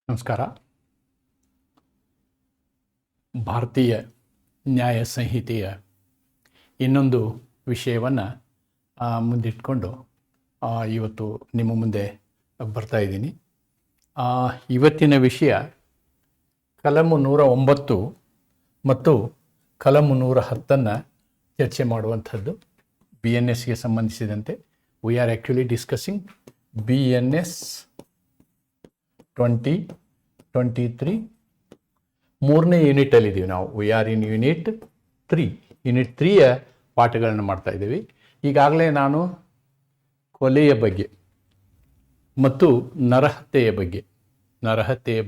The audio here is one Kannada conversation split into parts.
ನಮಸ್ಕಾರ. ಭಾರತೀಯ ನ್ಯಾಯ ಸಂಹಿತೆಯ ಇನ್ನೊಂದು ವಿಷಯವನ್ನು ಮುಂದಿಟ್ಕೊಂಡು ಇವತ್ತು ನಿಮ್ಮ ಮುಂದೆ ಬರ್ತಾ ಇದ್ದೀನಿ. ಇವತ್ತಿನ ವಿಷಯ ಕಲಮು 109 ಮತ್ತು ಕಲಮು 110 ಚರ್ಚೆ ಮಾಡುವಂಥದ್ದು. BNSಗೆ ಸಂಬಂಧಿಸಿದಂತೆ we are actually discussing BNS 2023 ಮೂರನೇ ಯೂನಿಟಲ್ಲಿದ್ದೀವಿ ನಾವು. ವಿ ಆರ್ ಇನ್ ಯೂನಿಟ್ 3ಯ ಪಾಠಗಳನ್ನು ಮಾಡ್ತಾ ಇದ್ದೀವಿ. ಈಗಾಗಲೇ ನಾನು ಕೊಲೆಯ ಬಗ್ಗೆ ಮತ್ತು ನರಹತ್ಯೆಯ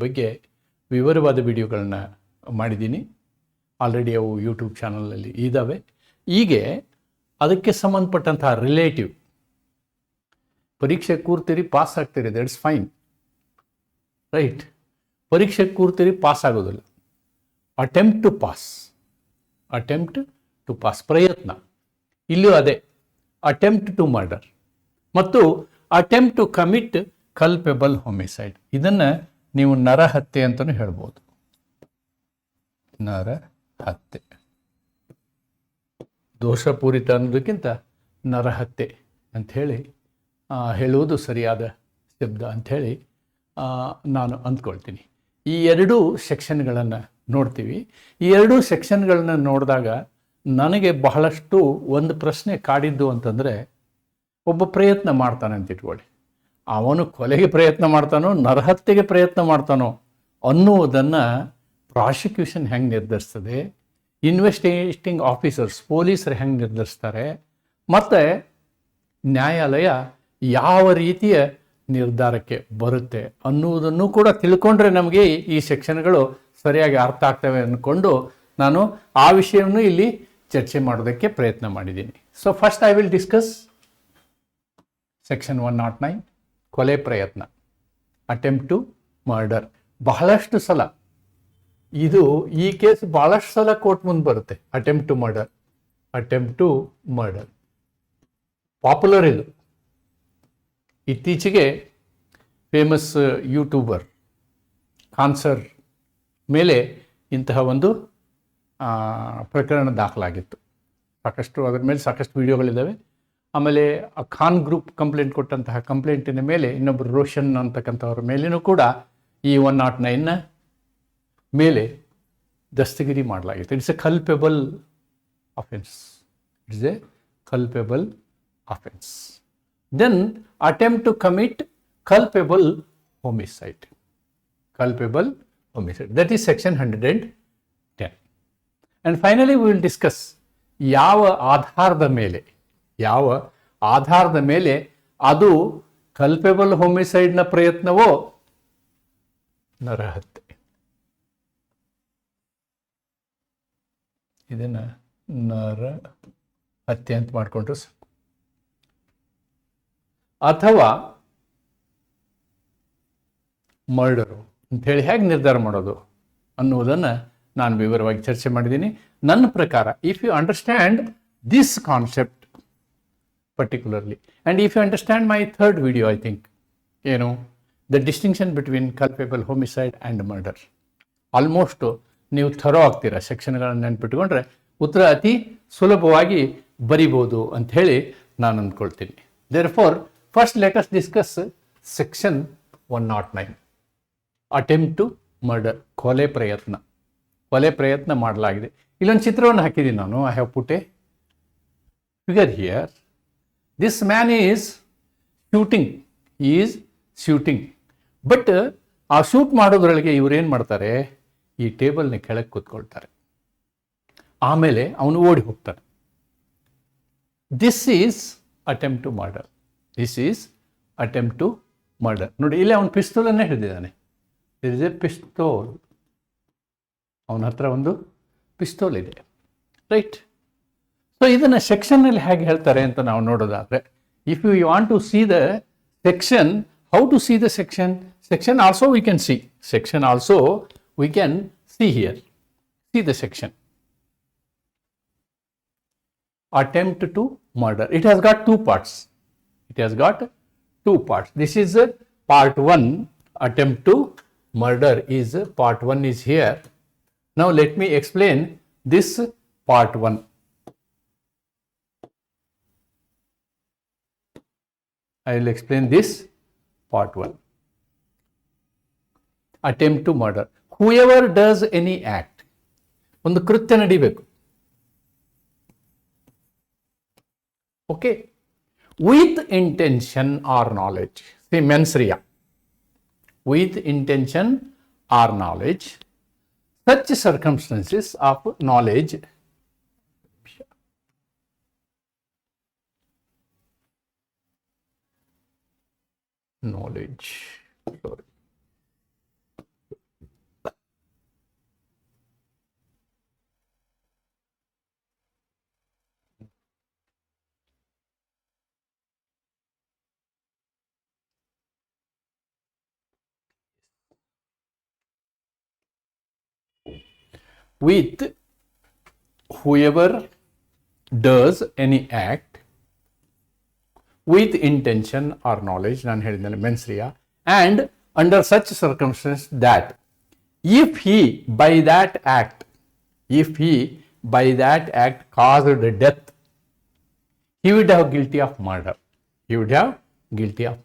ಬಗ್ಗೆ ವಿವರವಾದ ವಿಡಿಯೋಗಳನ್ನ ಮಾಡಿದ್ದೀನಿ. ಆಲ್ರೆಡಿ ಅವು ಯೂಟ್ಯೂಬ್ ಚಾನಲಲ್ಲಿ ಇದ್ದಾವೆ. ಹೀಗೆ ಅದಕ್ಕೆ ಸಂಬಂಧಪಟ್ಟಂತಹ ರಿಲೇಟಿವ್ ಪರೀಕ್ಷೆ ಕೂರ್ತೀರಿ, ಪಾಸ್ ಆಗ್ತೀರಿ, ದಟ್ಸ್ ಫೈನ್, ರೈಟ್. ಪರೀಕ್ಷೆ ಕೂರ್ತೀರಿ, ಪಾಸ್ ಆಗೋದಿಲ್ಲ. ಅಟೆಂಪ್ಟ್ ಟು ಪಾಸ್ ಪ್ರಯತ್ನ. ಇಲ್ಲೂ ಅದೇ, ಅಟೆಂಪ್ಟ್ ಟು ಮರ್ಡರ್ ಮತ್ತು attempt to commit culpable homicide. ಇದನ್ನು ನೀವು ನರಹತ್ಯೆ ಅಂತಲೂ ಹೇಳ್ಬೋದು. ನರಹತ್ಯೆ ದೋಷಪೂರಿತ ಅನ್ನೋದಕ್ಕಿಂತ ನರಹತ್ಯೆ ಅಂಥೇಳಿ ಹೇಳುವುದು ಸರಿಯಾದ ಶಬ್ದ ಅಂಥೇಳಿ ನಾನು ಅಂದ್ಕೊಳ್ತೀನಿ. ಈ ಎರಡೂ ಸೆಕ್ಷನ್ಗಳನ್ನು ನೋಡ್ತೀವಿ. ಈ ಎರಡೂ ಸೆಕ್ಷನ್ಗಳನ್ನು ನೋಡಿದಾಗ ನನಗೆ ಬಹಳಷ್ಟು ಒಂದು ಪ್ರಶ್ನೆ ಕಾಡಿದ್ದು ಅಂತಂದರೆ, ಒಬ್ಬ ಪ್ರಯತ್ನ ಮಾಡ್ತಾನೆ ಅಂತ ಇಟ್ಕೊಳ್ಳಿ, ಅವನು ಕೊಲೆಗೆ ಪ್ರಯತ್ನ ಮಾಡ್ತಾನೋ ನರಹತ್ಯೆಗೆ ಪ್ರಯತ್ನ ಮಾಡ್ತಾನೋ ಅನ್ನುವುದನ್ನು ಪ್ರಾಸಿಕ್ಯೂಷನ್ ಹೆಂಗೆ ನಿರ್ಧರಿಸ್ತದೆ, ಇನ್ವೆಸ್ಟಿಗೇಟಿಂಗ್ ಆಫೀಸರ್ಸ್ ಪೊಲೀಸರು ಹೆಂಗೆ ನಿರ್ಧರಿಸ್ತಾರೆ, ಮತ್ತು ನ್ಯಾಯಾಲಯ ಯಾವ ರೀತಿಯ ನಿರ್ಧಾರಕ್ಕೆ ಬರುತ್ತೆ ಅನ್ನುವುದನ್ನು ಕೂಡ ತಿಳ್ಕೊಂಡ್ರೆ ನಮಗೆ ಈ ಸೆಕ್ಷನ್ಗಳು ಸರಿಯಾಗಿ ಅರ್ಥ ಆಗ್ತವೆ ಅಂದ್ಕೊಂಡು ನಾನು ಆ ವಿಷಯವನ್ನು ಇಲ್ಲಿ ಚರ್ಚೆ ಮಾಡೋದಕ್ಕೆ ಪ್ರಯತ್ನ ಮಾಡಿದ್ದೀನಿ. So first I will discuss section 109 ಕೊಲೆ ಪ್ರಯತ್ನ, ಅಟೆಂಪ್ಟ್ ಟು ಮರ್ಡರ್. ಬಹಳಷ್ಟು ಸಲ ಇದು ಈ ಕೇಸ್ ಬಹಳಷ್ಟು ಸಲ ಕೋರ್ಟ್ ಮುಂದೆ ಬರುತ್ತೆ. Attempt to murder popular. ಇದು ಇತ್ತೀಚೆಗೆ ಫೇಮಸ್ ಯೂಟ್ಯೂಬರ್ ಖಾನ್ಸರ್ ಮೇಲೆ ಇಂತಹ ಒಂದು ಪ್ರಕರಣ ದಾಖಲಾಗಿತ್ತು. ಅದರ ಮೇಲೆ ಸಾಕಷ್ಟು ವಿಡಿಯೋಗಳಿದ್ದಾವೆ. ಆಮೇಲೆ ಆ ಖಾನ್ ಗ್ರೂಪ್ ಕಂಪ್ಲೇಂಟ್ ಕೊಟ್ಟಂತಹ ಕಂಪ್ಲೇಂಟಿನ ಮೇಲೆ ಇನ್ನೊಬ್ಬರು ರೋಷನ್ ಅಂತಕ್ಕಂಥವ್ರ ಮೇಲೇನೂ ಕೂಡ ಈ 109ನ ಮೇಲೆ ದಸ್ತಗಿರಿ ಮಾಡಲಾಗಿತ್ತು. It's a culpable offence. Then attempt to commit culpable homicide. That is section 110. And finally we will discuss ಯಾವ ಆಧಾರದ ಮೇಲೆ ಅದು ಕಲ್ಪೆಬಲ್ ಹೋಮಿಸೈಡ್ನ ಪ್ರಯತ್ನವೋ ನರಹತ್ಯೆ. ಇದನ್ನು ನರಹತ್ಯೆ ಅಂತ ಮಾಡಿಕೊಂಡ್ರು ಅಥವಾ ಮರ್ಡರು ಅಂಥೇಳಿ ಹೇಗೆ ನಿರ್ಧಾರ ಮಾಡೋದು ಅನ್ನುವುದನ್ನು ನಾನು ವಿವರವಾಗಿ ಚರ್ಚೆ ಮಾಡಿದ್ದೀನಿ. ನನ್ನ ಪ್ರಕಾರ if you understand this concept particularly and if you understand my third video, I think the distinction between culpable homicide and murder, almost ನೀವು ಥರೋ ಆಗ್ತೀರಾ. ಸೆಕ್ಷನ್ಗಳನ್ನು ನೆನ್ಪಿಟ್ಕೊಂಡ್ರೆ ಉತ್ತರ ಅತಿ ಸುಲಭವಾಗಿ ಬರಿಬೋದು ಅಂಥೇಳಿ ನಾನು ಅಂದ್ಕೊಳ್ತೀನಿ. Therefore, first let us discuss section 109, attempt to murder, ಕೊಲೆ ಪ್ರಯತ್ನ ಮಾಡಲಾಗಿದೆ. ಇಲ್ಲೊಂದು ಚಿತ್ರವನ್ನು ಹಾಕಿದ್ದೀನಿ ನಾನು. I have put a figure here. This man is shooting. But ಆ ಶೂಟ್ ಮಾಡೋದ್ರೊಳಗೆ ಇವರೇನು ಮಾಡ್ತಾರೆ, ಈ ಟೇಬಲ್ನ ಕೆಳಗೆ ಕೂತ್ಕೊಳ್ತಾರೆ. ಆಮೇಲೆ ಅವನು ಓಡಿ ಹೋಗ್ತಾನೆ. This is attempt to murder. ನೋಡಿ, ಇಲ್ಲಿ ಅವನು ಪಿಸ್ತೂಲನ್ನೇ ಹಿಡಿದಿದ್ದಾನೆ. There is a pistol. ಅವನ ಹತ್ರ ಒಂದು ಪಿಸ್ತೂಲ್ ಇದೆ, ರೈಟ್. ಸೊ ಇದನ್ನು ಸೆಕ್ಷನ್ನಲ್ಲಿ ಹೇಗೆ ಹೇಳ್ತಾರೆ ಅಂತ ನಾವು ನೋಡೋದಾದರೆ, if you want to see the section, how to see the section also we can see here. See the section attempt to murder. It has got two parts. This is part 1, attempt to murder is part 1 is here. Now let me explain this part 1. I will explain this part 1. Attempt to murder. Whoever does any act, ಒಂದು ಕೃತ್ಯ ನಡಿಬೇಕು, okay, with intention or knowledge, see mens rea, with intention or knowledge, such circumstances of knowledge sorry, with whoever does any act with intention or knowledge, ನಾನು ಹೇಳಿದ್ದೇನೆ ಮೆನ್ಸ್ರಿಯಾ, and under such circumstances that if he by that act caused death, he would have guilty of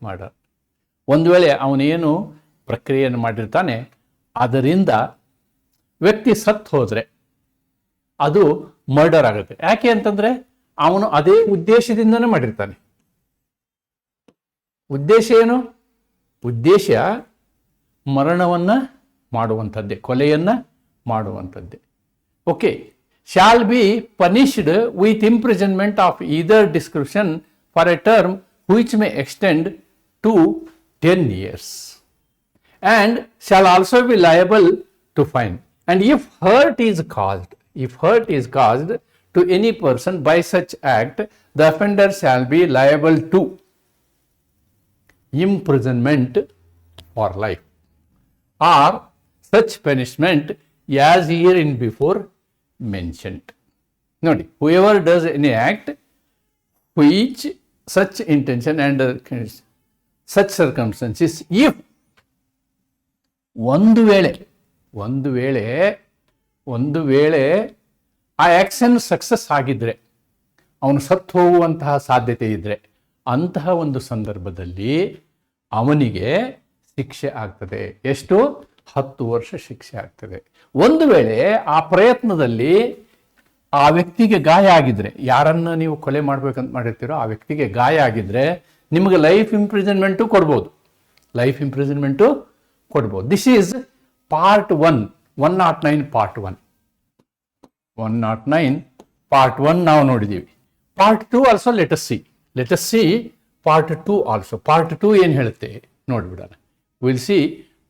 murder. ಒಂದು ವೇಳೆ ಅವನೇನು ಪ್ರಕ್ರಿಯೆಯನ್ನು ಮಾಡಿರ್ತಾನೆ ಅದರಿಂದ ವ್ಯಕ್ತಿ ಸತ್ತು ಹೋದರೆ ಅದು ಮರ್ಡರ್ ಆಗುತ್ತೆ. ಯಾಕೆ ಅಂತಂದ್ರೆ ಅವನು ಅದೇ ಉದ್ದೇಶದಿಂದನೇ ಮಾಡಿರ್ತಾನೆ. ಉದ್ದೇಶ ಏನು? ಉದ್ದೇಶ ಮರಣವನ್ನ ಮಾಡುವಂಥದ್ದೇ, ಕೊಲೆಯನ್ನ ಮಾಡುವಂಥದ್ದೇ. Okay, shall be punished with imprisonment of either description for a term which may extend to 10 years and shall also be liable to fine. And if hurt is caused to any person by such act, the offender shall be liable to imprisonment for life or such punishment as hereinbefore mentioned. Nodi, whoever does any act which such intention and such circumstances, if ಒಂದು ವೇಳೆ ಆ ಆಕ್ಷನ್ ಸಕ್ಸಸ್ ಆಗಿದ್ರೆ, ಅವನು ಸತ್ತು ಹೋಗುವಂತಹ ಸಾಧ್ಯತೆ ಇದ್ರೆ, ಅಂತಹ ಒಂದು ಸಂದರ್ಭದಲ್ಲಿ ಅವನಿಗೆ ಶಿಕ್ಷೆ ಆಗ್ತದೆ. ಎಷ್ಟು? 10 ವರ್ಷ ಶಿಕ್ಷೆ ಆಗ್ತದೆ. ಒಂದು ವೇಳೆ ಆ ಪ್ರಯತ್ನದಲ್ಲಿ ಆ ವ್ಯಕ್ತಿಗೆ ಗಾಯ ಆಗಿದ್ರೆ, ಯಾರನ್ನ ನೀವು ಕೊಲೆ ಮಾಡ್ಬೇಕಂತ ಮಾಡಿರ್ತೀರೋ ಆ ವ್ಯಕ್ತಿಗೆ ಗಾಯ ಆಗಿದ್ರೆ ನಿಮಗೆ ಲೈಫ್ ಇಂಪ್ರಿಸನ್ಮೆಂಟು ಕೊಡ್ಬೋದು. This is part 1, 109 part 1. 109 part 1 ನಾವು ನೋಡಿದ್ದೀವಿ. Part 2 also let us see part 2 also. Part 2 ಏನು ಹೇಳುತ್ತೆ ನೋಡ್ಬಿಡೋಣ. Will see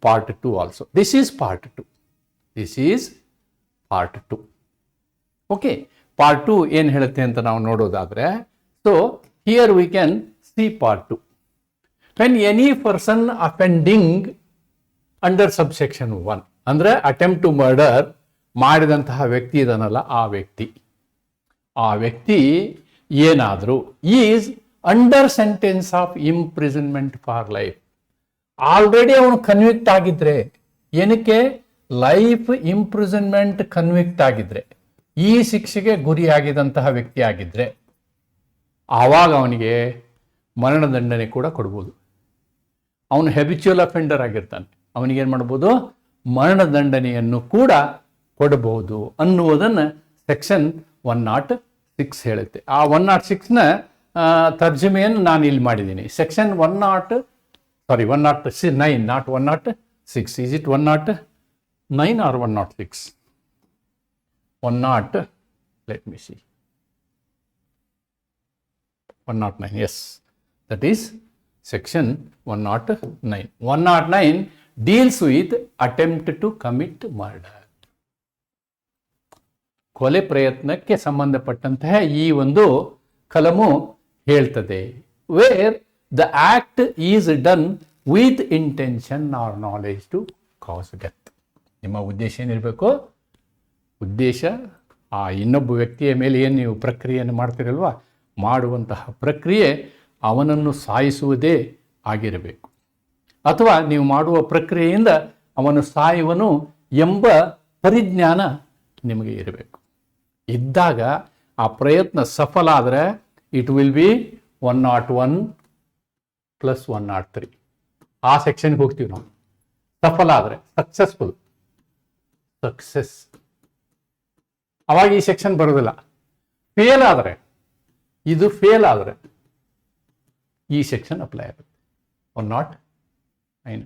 part 2 also. This is part 2. Okay, part 2 ಏನು ಹೇಳುತ್ತೆ ಅಂತ ನಾವು ನೋಡೋದಾದ್ರೆ, so here we can see part 2. When any person offending under subsection 1 ಅಂದ್ರೆ ಅಟೆಂಪ್ಟ್ ಟು ಮರ್ಡರ್ ಮಾಡಿದಂತಹ ವ್ಯಕ್ತಿ ಇದನ್ನಲ್ಲ, ಆ ವ್ಯಕ್ತಿ ಏನಾದರೂ is under sentence of imprisonment for life, already ಅವನು ಕನ್ವಿಕ್ಟ್ ಆಗಿದ್ರೆ, ಏನಕ್ಕೆ? ಲೈಫ್ ಇಂಪ್ರಿಸನ್ಮೆಂಟ್ ಕನ್ವಿಕ್ಟ್ ಆಗಿದ್ರೆ, ಈ ಶಿಕ್ಷೆಗೆ ಗುರಿಯಾಗಿದ್ದಂತಹ ವ್ಯಕ್ತಿ ಆಗಿದ್ರೆ ಆವಾಗ ಅವನಿಗೆ ಮರಣದಂಡನೆ ಕೂಡ ಕೊಡ್ಬೋದು. ಅವನು ಹೆಬಿಚುವಲ್ ಅಫೆಂಡರ್ ಆಗಿರ್ತಾನೆ, ಅವನಿಗೇನು ಮಾಡ್ಬೋದು? ಮರಣದಂಡನೆಯನ್ನು ಕೂಡ ಕೊಡಬಹುದು ಅನ್ನುವುದನ್ನು ಸೆಕ್ಷನ್ 106 ಹೇಳುತ್ತೆ. ಆ 106ನ ತರ್ಜಮೆಯನ್ನು ನಾನು ಇಲ್ಲಿ ಮಾಡಿದ್ದೀನಿ. Section 109, not 106. Is it 109 or 106? 10, let me see, 109, yes, that is section 109. 109 deals with attempt to commit murder. ಕೊಲೆ ಪ್ರಯತ್ನಕ್ಕೆ ಸಂಬಂಧಪಟ್ಟಂತಹ ಈ ಒಂದು ಕಲಮು ಹೇಳ್ತದೆ. Where the act is done with intention or knowledge to cause death. ನಿಮ್ಮ ಉದ್ದೇಶ ಏನಿರಬೇಕು? ಉದ್ದೇಶ ಆ ಇನ್ನೊಬ್ಬ ವ್ಯಕ್ತಿಯ ಮೇಲೆ ಏನು ನೀವು ಪ್ರಕ್ರಿಯೆಯನ್ನು ಮಾಡ್ತೀರಲ್ವ, ಮಾಡುವಂತಹ ಪ್ರಕ್ರಿಯೆ ಅವನನ್ನು ಸಾಯಿಸುವುದೇ ಆಗಿರಬೇಕು, ಅಥವಾ ನೀವು ಮಾಡುವ ಪ್ರಕ್ರಿಯೆಯಿಂದ ಅವನು ಸಾಯುವನು ಎಂಬ ಪರಿಜ್ಞಾನ ನಿಮಗೆ ಇರಬೇಕು. ಇದ್ದಾಗ ಆ ಪ್ರಯತ್ನ ಸಫಲ ಆದರೆ ಇಟ್ ವಿಲ್ ಬಿ 101 + 103. ಆ ಸೆಕ್ಷನ್ಗೆ ಹೋಗ್ತೀವಿ ನಾವು. ಸಫಲ ಆದರೆ ಸಕ್ಸಸ್ ಅವಾಗ ಈ ಸೆಕ್ಷನ್ ಬರೋದಿಲ್ಲ. ಫೇಲ್ ಆದರೆ ಈ ಸೆಕ್ಷನ್ ಅಪ್ಲೈ ಆಗುತ್ತೆ. 109.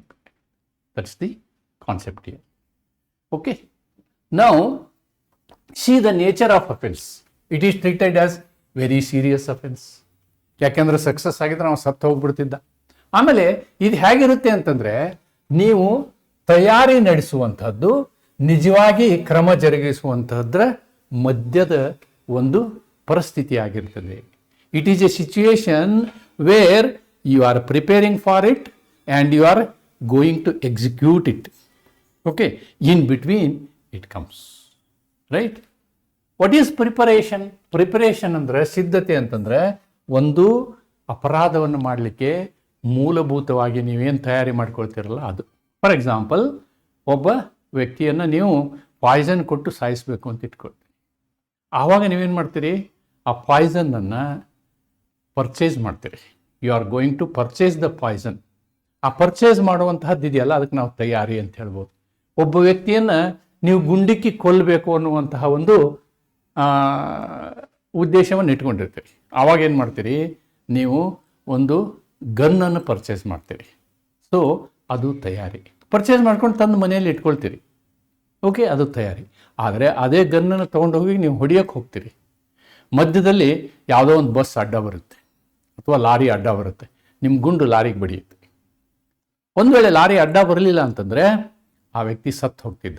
That's the concept here. Okay. Now, see the nature of offense. It is treated as very serious offense. ಯಾಕೆಂದ್ರೆ ಸಕ್ಸಸ್ ಆಗಿದ್ರೆ ನಾವು ಸತ್ತು ಹೋಗ್ಬಿಡ್ತಿದ್ದ. ಆಮೇಲೆ ಇದು ಹೇಗಿರುತ್ತೆ ಅಂತಂದ್ರೆ, ನೀವು ತಯಾರಿ ನಡೆಸುವಂಥದ್ದು ನಿಜವಾಗಿ ಕ್ರಮ ಜರುಗಿಸುವಂತಹದ್ರ ಮಧ್ಯದ ಒಂದು ಪರಿಸ್ಥಿತಿ ಆಗಿರ್ತದೆ. It is a situation where you are preparing for it and you are going to execute it. Okay, in between it comes, right? What is preparation? Preparation ಅಂದರೆ ಸಿದ್ಧತೆ ಅಂತಂದರೆ, ಒಂದು ಅಪರಾಧವನ್ನು ಮಾಡಲಿಕ್ಕೆ ಮೂಲಭೂತವಾಗಿ ನೀವೇನು ತಯಾರಿ ಮಾಡ್ಕೊಳ್ತೀರಲ್ಲ ಅದು. ಫಾರ್ ಎಕ್ಸಾಂಪಲ್, ಒಬ್ಬ ವ್ಯಕ್ತಿಯನ್ನು ನೀವು ಪಾಯ್ಸನ್ ಕೊಟ್ಟು ಸಾಯಿಸಬೇಕು ಅಂತ ಇಟ್ಕೊಳ್ತೀರಿ. ಆವಾಗ ನೀವೇನು ಮಾಡ್ತೀರಿ? ಆ ಪಾಯ್ಸನನ್ನು ಪರ್ಚೇಸ್ ಮಾಡ್ತೀರಿ. You are going to purchase the poison. ಆ ಪರ್ಚೇಸ್ ಮಾಡುವಂತಹದ್ದು ಇದೆಯಲ್ಲ, ಅದಕ್ಕೆ ನಾವು ತಯಾರಿ ಅಂತ ಹೇಳ್ಬೋದು. ಒಬ್ಬ ವ್ಯಕ್ತಿಯನ್ನು ನೀವು ಗುಂಡಿಕ್ಕಿ ಕೊಲ್ಲಬೇಕು ಅನ್ನುವಂತಹ ಒಂದು ಉದ್ದೇಶವನ್ನು ಇಟ್ಕೊಂಡಿರ್ತೀರಿ. ಆವಾಗ ಏನು ಮಾಡ್ತೀರಿ? ನೀವು ಒಂದು ಗನ್ನನ್ನು ಪರ್ಚೇಸ್ ಮಾಡ್ತೀರಿ. ಸೊ ಅದು ತಯಾರಿ. ಪರ್ಚೇಸ್ ಮಾಡ್ಕೊಂಡು ತಂದು ಮನೆಯಲ್ಲಿ ಇಟ್ಕೊಳ್ತೀರಿ. ಓಕೆ, ಅದು ತಯಾರಿ. ಆದರೆ ಅದೇ ಗನ್ನನ್ನು ತೊಗೊಂಡೋಗಿ ನೀವು ಹೊಡಿಯೋಕ್ಕೆ ಹೋಗ್ತೀರಿ. ಮಧ್ಯದಲ್ಲಿ ಯಾವುದೋ ಒಂದು ಬಸ್ ಅಡ್ಡ ಬರುತ್ತೆ ಅಥವಾ ಲಾರಿ ಅಡ್ಡ ಬರುತ್ತೆ, ನಿಮ್ಮ ಗುಂಡು ಲಾರಿಗೆ ಬಡಿಯುತ್ತೆ. ಒಂದು ವೇಳೆ ಲಾರಿ ಅಡ್ಡ ಬರಲಿಲ್ಲ ಅಂತಂದರೆ ಆ ವ್ಯಕ್ತಿ ಸತ್ತು ಹೋಗ್ತಿದ್ದ.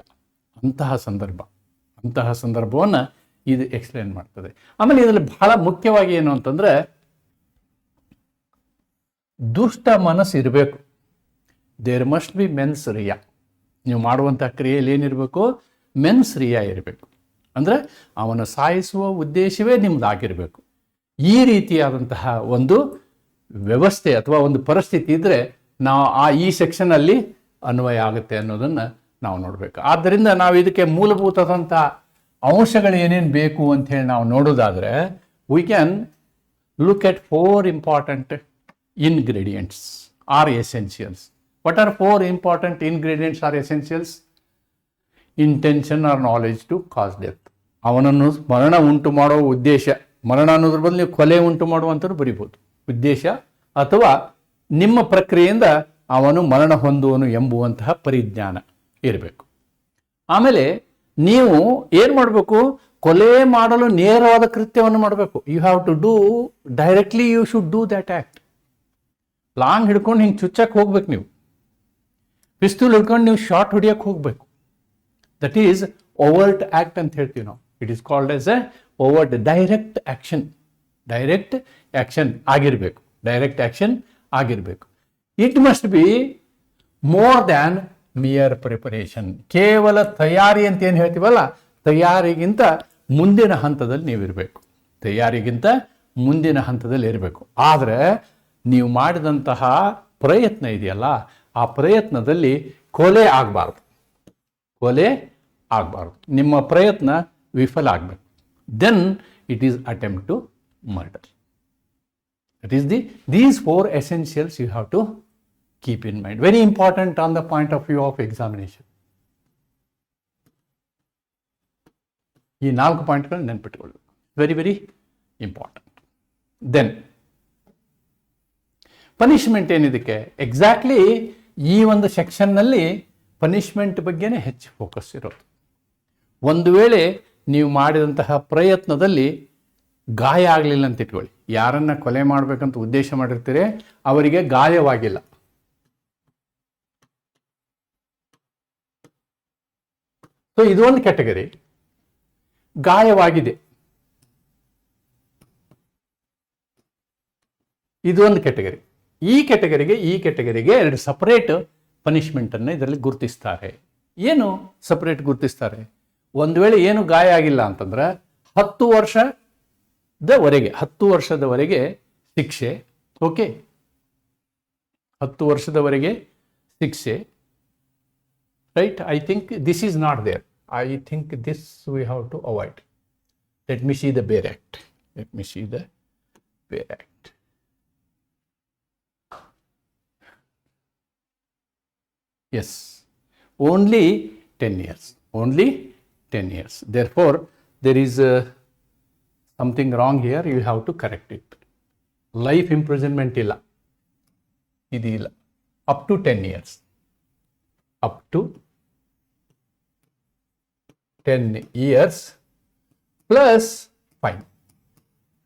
ಅಂತಹ ಸಂದರ್ಭವನ್ನು ಇದು ಎಕ್ಸ್ಪ್ಲೇನ್ ಮಾಡ್ತದೆ. ಆಮೇಲೆ ಇದರಲ್ಲಿ ಬಹಳ ಮುಖ್ಯವಾಗಿ ಏನು ಅಂತಂದರೆ, ದುಷ್ಟ ಮನಸ್ಸು ಇರಬೇಕು. ದೇರ್ ಮಸ್ಟ್ ಬಿ ಮೆನ್ಸ್ ರಿಯಾ. ನೀವು ಮಾಡುವಂಥ ಕ್ರಿಯೆಯಲ್ಲಿ ಏನಿರಬೇಕು? ಮೆನ್ಸ್ ರಿಯಾ ಇರಬೇಕು. ಅಂದರೆ ಅವನ ಸಾಯಿಸುವ ಉದ್ದೇಶವೇ ನಿಮ್ದಾಗಿರಬೇಕು. ಈ ರೀತಿಯಾದಂತಹ ಒಂದು ವ್ಯವಸ್ಥೆ ಅಥವಾ ಒಂದು ಪರಿಸ್ಥಿತಿ ಇದ್ದರೆ ನಾವು ಈ ಸೆಕ್ಷನಲ್ಲಿ ಅನ್ವಯ ಆಗುತ್ತೆ ಅನ್ನೋದನ್ನು ನಾವು ನೋಡಬೇಕು. ಆದ್ದರಿಂದ ನಾವು ಇದಕ್ಕೆ ಮೂಲಭೂತವಾದಂಥ ಅಂಶಗಳು ಏನೇನು ಬೇಕು ಅಂಥೇಳಿ ನಾವು ನೋಡೋದಾದರೆ, we can look at 4 important ingredients are essentials. What are 4 important ingredients are essentials? Intention or knowledge to cause death. ಅವನನ್ನು ಮರಣ ಉಂಟು ಮಾಡೋ ಉದ್ದೇಶ, ಮರಣ ಅನ್ನೋದ್ರ ಬದಲು ನೀವು ಕೊಲೆ ಉಂಟು ಮಾಡುವಂಥದ್ದು ಬರಿಬೋದು. ಉದ್ದೇಶ ಅಥವಾ ನಿಮ್ಮ ಪ್ರಕ್ರಿಯೆಯಿಂದ ಅವನು ಮರಣ ಹೊಂದುವನು ಎಂಬುವಂತಹ ಪರಿಜ್ಞಾನ ಇರಬೇಕು. ಆಮೇಲೆ ನೀವು ಏನು ಮಾಡಬೇಕು? ಕೊಲೆ ಮಾಡಲು ನೇರವಾದ ಕೃತ್ಯವನ್ನು ಮಾಡಬೇಕು. You have to do directly, you should do that act. Long ಹಿಡ್ಕೊಂಡು ಹಿಂಗೆ ಚುಚ್ಚಕ್ಕೆ ಹೋಗ್ಬೇಕು. ನೀವು ಪಿಸ್ತೂಲ್ ಹಿಡ್ಕೊಂಡು ನೀವು ಶಾರ್ಟ್ ಹೊಡಿಯಕ್ಕೆ ಹೋಗ್ಬೇಕು. ದಟ್ ಈಸ್ ಓವರ್ಟ್ ಆ್ಯಕ್ಟ್ ಅಂತ ಹೇಳ್ತೀವಿ ನಾವು. It is called as a overt. Direct action ಆಗಿರಬೇಕು. It must be more than mere preparation. ಕೇವಲ ತಯಾರಿ ಅಂತ ಏನು ಹೇಳ್ತೀವಲ್ಲ, ತಯಾರಿಗಿಂತ ಮುಂದಿನ ಹಂತದಲ್ಲಿ ನೀವಿರಬೇಕು. ಇರಬೇಕು. ಆದರೆ ನೀವು ಮಾಡಿದಂತಹ ಪ್ರಯತ್ನ ಇದೆಯಲ್ಲ, ಆ ಪ್ರಯತ್ನದಲ್ಲಿ ಕೊಲೆ ಆಗಬಾರ್ದು. ನಿಮ್ಮ ಪ್ರಯತ್ನ ವಿಫಲ ಆಗಬೇಕು. Then it is attempt to murder. That is these 4 essentials you have to keep in mind. Very important on the point of view of examination. ಈ 4 ಪಾಯಿಂಟ್ಗಳನ್ನ ನೆನ್ಪಿಟ್ಕೊಳ್ಳಬೇಕು. Very very important. Then punishment ಏನಿದಕ್ಕೆ? ಎಕ್ಸಾಕ್ಟ್ಲಿ ಈ ಒಂದು ಸೆಕ್ಷನ್ನಲ್ಲಿ ಪನಿಷ್ಮೆಂಟ್ ಬಗ್ಗೆನೇ ಹೆಚ್ಚು ಫೋಕಸ್ ಇರೋದು. ಒಂದು ವೇಳೆ ನೀವು ಮಾಡಿದಂತಹ ಪ್ರಯತ್ನದಲ್ಲಿ ಗಾಯ ಆಗಲಿಲ್ಲ ಅಂತ ಇಟ್ಕೊಳ್ಳಿ. ಯಾರನ್ನ ಕೊಲೆ ಮಾಡಬೇಕಂತ ಉದ್ದೇಶ ಮಾಡಿರ್ತೀರಿ, ಅವರಿಗೆ ಗಾಯವಾಗಿಲ್ಲ. ಸೊ ಇದು ಒಂದು ಕ್ಯಾಟಗರಿ. ಗಾಯವಾಗಿದೆ, ಇದು ಒಂದು ಕ್ಯಾಟಗರಿ. ಈ ಕ್ಯಾಟಗರಿಗೆ 2 ಸಪರೇಟ್ ಪನಿಷ್ಮೆಂಟನ್ನು ಇದರಲ್ಲಿ ಗುರುತಿಸ್ತಾರೆ. ಏನು ಸಪರೇಟ್ ಗುರುತಿಸ್ತಾರೆ? ಒಂದು ವೇಳೆ ಏನು ಗಾಯ ಆಗಿಲ್ಲ ಅಂತಂದ್ರೆ 10 ವರ್ಷದವರೆಗೆ ಶಿಕ್ಷೆ. ಓಕೆ, 10 ವರ್ಷದವರೆಗೆ ಶಿಕ್ಷೆ. right? I think this is not there. I think this we have to avoid. Let me see the Baer Act. Let me see the Baer Act. Yes, only 10 years. Only 10 years. Therefore, there is something wrong here. You have to correct it. Life imprisonment illa. Idi illa. Up to 10 years. Up to 10 years plus fine.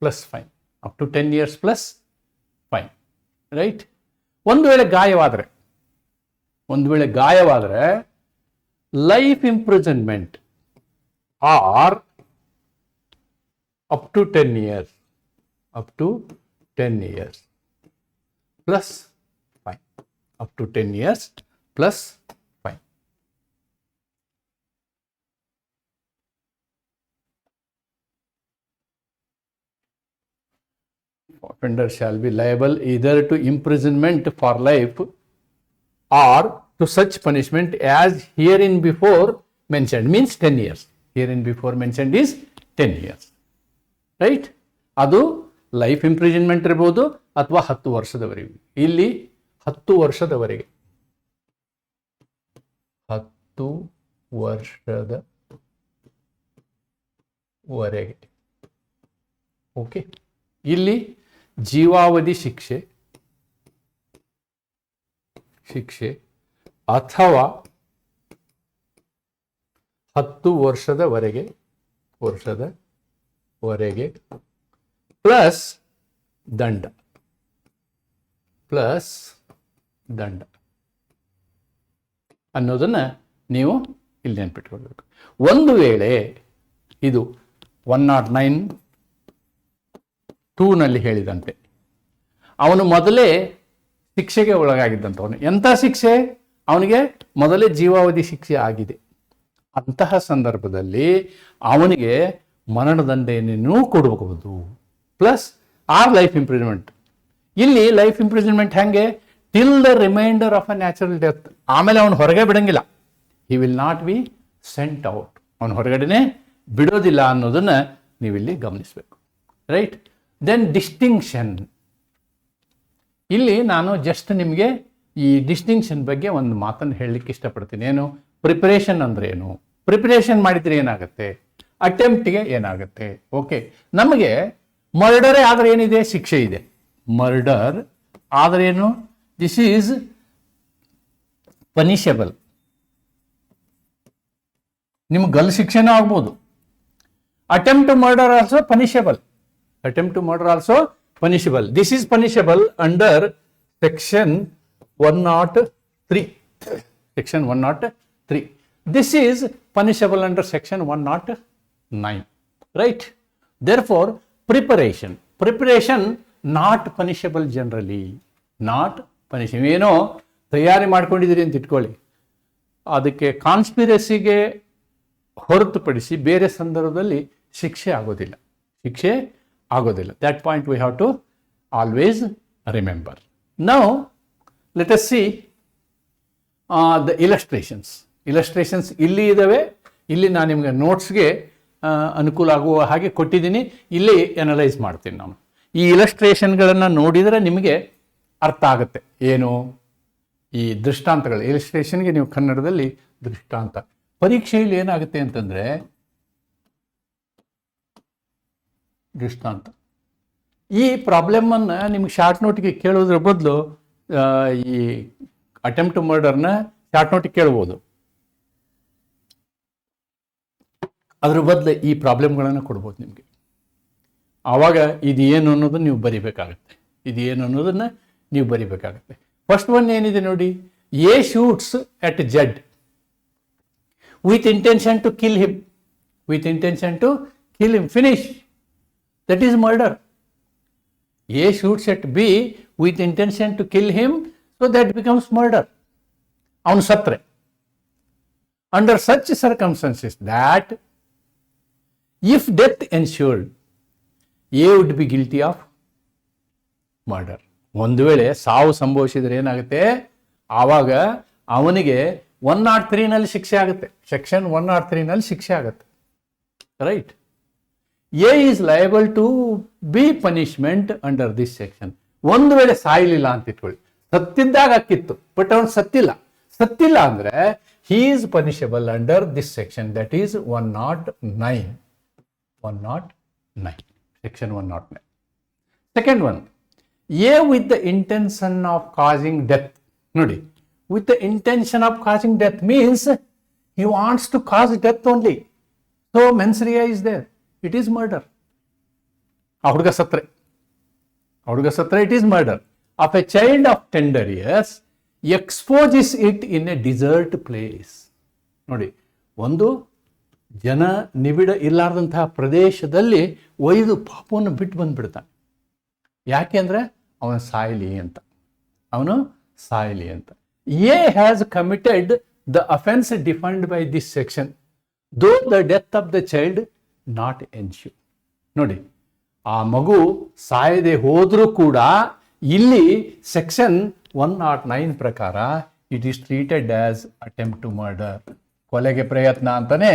Plus fine. Up to 10 years plus fine. Right? ಒಂದು ವೇಳೆ ಗಾಯವಾದರೆ life imprisonment or up to 10 years. Up to 10 years plus fine. Up to 10 years plus fine. Offender shall be liable either to imprisonment for life or to such punishment as herein before mentioned. Means 10 years. Herein before mentioned is 10 years. Right, ಅದು ಲೈಫ್ ಇಂಪ್ರಿಸನ್ಮೆಂಟ್ ಇರ್ಬೋದು ಅಥವಾ 10 ವರ್ಷದವರೆಗೆ. ಇಲ್ಲಿ 10 ವರ್ಷದವರೆಗೆ, 10 ವರ್ಷದವರೆಗೆ. ಓಕೆ, ಇಲ್ಲಿ ಜೀವಾವಧಿ ಶಿಕ್ಷೆ ಅಥವಾ 10 ವರ್ಷದವರೆಗೆ ಪ್ಲಸ್ ದಂಡ ಅನ್ನೋದನ್ನ ನೀವು ಇಲ್ಲಿ ನೆನ್ಪಿಟ್ಕೊಳ್ಬೇಕು. ಒಂದು ವೇಳೆ ಇದು 109(2) ಹೇಳಿದಂತೆ ಅವನು ಮೊದಲೇ ಶಿಕ್ಷೆಗೆ ಒಳಗಾಗಿದ್ದಂಥವನು. ಎಂಥ ಶಿಕ್ಷೆ? ಅವನಿಗೆ ಮೊದಲೇ ಜೀವಾವಧಿ ಶಿಕ್ಷೆ ಆಗಿದೆ. ಅಂತಹ ಸಂದರ್ಭದಲ್ಲಿ ಅವನಿಗೆ ಮರಣದಂಡನೆಯನ್ನು ಕೊಡಬಹುದು, ಪ್ಲಸ್ ಆರ್ ಲೈಫ್ ಇಂಪ್ರಿಸನ್ಮೆಂಟ್. ಇಲ್ಲಿ ಲೈಫ್ ಇಂಪ್ರಿಸನ್ಮೆಂಟ್ ಹೆಂಗೆ? Till the remainder of a natural death. ಆಮೇಲೆ ಅವನು ಹೊರಗೆ ಬಿಡಂಗಿಲ್ಲ. He will not be sent out. ಅವನು ಹೊರಗಡೆನೆ ಬಿಡೋದಿಲ್ಲ ಅನ್ನೋದನ್ನ ನೀವಿಲ್ಲಿ ಗಮನಿಸಬೇಕು. Right, then distinction. ಇಲ್ಲಿ ನಾನು ಜಸ್ಟ್ ನಿಮಗೆ ಈ ಡಿಸ್ಟಿಂಕ್ಷನ್ ಬಗ್ಗೆ ಒಂದು ಮಾತನ್ನು ಹೇಳಲಿಕ್ಕೆ ಇಷ್ಟಪಡ್ತೀನಿ. ಏನು? ಪ್ರಿಪರೇಷನ್ ಅಂದ್ರೆ ಏನು, ಪ್ರಿಪರೇಷನ್ ಮಾಡಿದ್ರೆ ಏನಾಗುತ್ತೆ, ಅಟೆಂಪ್ಟ್ಗೆ ಏನಾಗುತ್ತೆ. ಓಕೆ, ನಮಗೆ ಮರ್ಡರೇ ಆದರೆ ಏನಿದೆ? ಶಿಕ್ಷೆ ಇದೆ. ಮರ್ಡರ್ ಆದರೆ ಏನು? This is punishable. ನಿಮ್ಗೆ ಗಲ್ ಶಿಕ್ಷೆನೂ ಆಗ್ಬೋದು. Attempt to murder also punishable. This is punishable under section 103. Section 103. This is punishable under section 109. Right? Therefore, preparation not punishable generally. Not punishable. ಏನೋ ತಯಾರಿ ಮಾಡ್ಕೊಂಡಿದ್ದೀರಿ ಅಂತ ಇಟ್ಕೊಳ್ಳಿ, ಅದಕ್ಕೆ ಕಾನ್ಸ್ಪಿರಸಿಗೆ ಹೊರತುಪಡಿಸಿ ಬೇರೆ ಸಂದರ್ಭದಲ್ಲಿ ಶಿಕ್ಷೆ ಆಗೋದಿಲ್ಲ. That point we have to always remember. Now, let us see the illustrations. ಇಲ್ಲಿ ಇದ್ದಾವೆ. ಇಲ್ಲಿ ನಾನು ನಿಮಗೆ ನೋಟ್ಸ್ಗೆ ಅನುಕೂಲ ಆಗುವ ಹಾಗೆ ಕೊಟ್ಟಿದ್ದೀನಿ. ಇಲ್ಲಿ ಅನಲೈಸ್ ಮಾಡ್ತೀನಿ ನಾನು. ಈ ಇಲಸ್ಟ್ರೇಷನ್ಗಳನ್ನು ನೋಡಿದರೆ ನಿಮಗೆ ಅರ್ಥ ಆಗುತ್ತೆ. ಏನು ಈ ದೃಷ್ಟಾಂತಗಳು? ಇಲಸ್ಟ್ರೇಷನ್ಗೆ ನೀವು ಕನ್ನಡದಲ್ಲಿ ದೃಷ್ಟಾಂತ. ಪರೀಕ್ಷೆಯಲ್ಲಿ ಏನಾಗುತ್ತೆ ಅಂತಂದರೆ ದೃಷ್ಟಾಂತ. ಈ ಪ್ರಾಬ್ಲಮನ್ನು ನಿಮ್ಗೆ ಶಾರ್ಟ್ ನೋಟಿಗೆ ಕೇಳೋದ್ರ ಬದಲು ಈ ಅಟೆಂಪ್ಟ್ ಟು ಮರ್ಡರ್ನ ಶಾರ್ಟ್ ನೋಟಿಗೆ ಕೇಳ್ಬೋದು. ಅದ್ರ ಬದಲು ಈ ಪ್ರಾಬ್ಲಮ್ಗಳನ್ನು ಕೊಡ್ಬೋದು ನಿಮಗೆ. ಆವಾಗ ಇದು ಏನು ಅನ್ನೋದನ್ನು ನೀವು ಬರಿಬೇಕಾಗುತ್ತೆ. ಫಸ್ಟ್ ಒನ್ ಏನಿದೆ ನೋಡಿ. A shoots at Z with intention to kill him. Finish. That is murder. A shoots at B with intention to kill him, so that becomes murder. ಅವನು ಸತ್ರೆ. Under such circumstances that if death ensued, A would be guilty of murder. ಒಂದು ವೇಳೆ ಸಾವು ಸಂಭವಿಸಿದರೆ ಏನಾಗುತ್ತೆ? ಆವಾಗ ಅವನಿಗೆ 103ನಲ್ಲಿ ಶಿಕ್ಷೆ ಆಗುತ್ತೆ. ಸೆಕ್ಷನ್ 103ನಲ್ಲಿ ಶಿಕ್ಷೆ ಆಗುತ್ತೆ. Right. A is liable to be punishment under this section. ಒಂದು ವೇಳೆ ಸಾಯಲಿಲ್ಲ ಅಂತ ಇಟ್ಕೊಳ್ಳಿ, ಸತ್ತಿದ್ದಾಗ ಹಾಕಿತ್ತು, ಬಟ್ ಅವನು ಸತ್ತಿಲ್ಲ ಅಂದ್ರೆ he is punishable under this section, that is 109. Section 109. Second one, A with the intention of causing death. Nodi, with the intention of causing death means he wants to cause death only. So mens rea is there. It is murder. Ahuduga satre, it is murder. Of a child of tender years, exposes it in a desert place. ನೋಡಿ, ಒಂದು ಜನ ನಿಬಿಡ ಇಲ್ಲಾರ್ದಂತಹ ಪ್ರದೇಶದಲ್ಲಿ ಒಯ್ದು ಪಾಪವನ್ನು ಬಿಟ್ಟು ಬಂದ್ಬಿಡ್ತಾನೆ. ಯಾಕೆ ಅಂದರೆ ಅವನು ಸಾಯಲಿ ಅಂತ. A has committed the offence defined by this section though the death of the child not ensure. ನೋಡಿ, ಆ ಮಗು ಸಾಯದೆ ಹೋದರೂ ಕೂಡ ಇಲ್ಲಿ ಸೆಕ್ಷನ್ 109 ಪ್ರಕಾರ it is treated as attempt to murder. ಕೊಲೆಗೆ ಪ್ರಯತ್ನ ಅಂತಾನೆ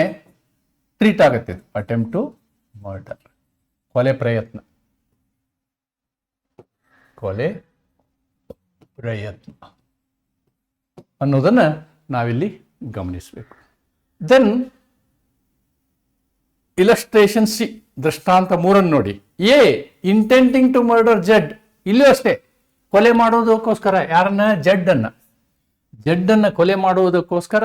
ಟ್ರೀಟ್ ಆಗುತ್ತೆ. ಅಟೆಂಪ್ಟ್ ಟು ಮರ್ಡರ್, ಕೊಲೆ ಪ್ರಯತ್ನ ಅನ್ನೋದನ್ನ ನಾವಿಲ್ಲಿ ಗಮನಿಸಬೇಕು. ದೆನ್ ಇಲಸ್ಟ್ರೇಷನ್ ಸಿ, ದೃಷ್ಟಾಂತ 3 ನೋಡಿ. A intending to murder Z. ಇಲ್ಲೂ ಅಷ್ಟೇ, ಕೊಲೆ ಮಾಡೋದಕ್ಕೋಸ್ಕರ ಯಾರನ್ನ? ಜಡ್ಡನ್ನ ಕೊಲೆ ಮಾಡುವುದಕ್ಕೋಸ್ಕರ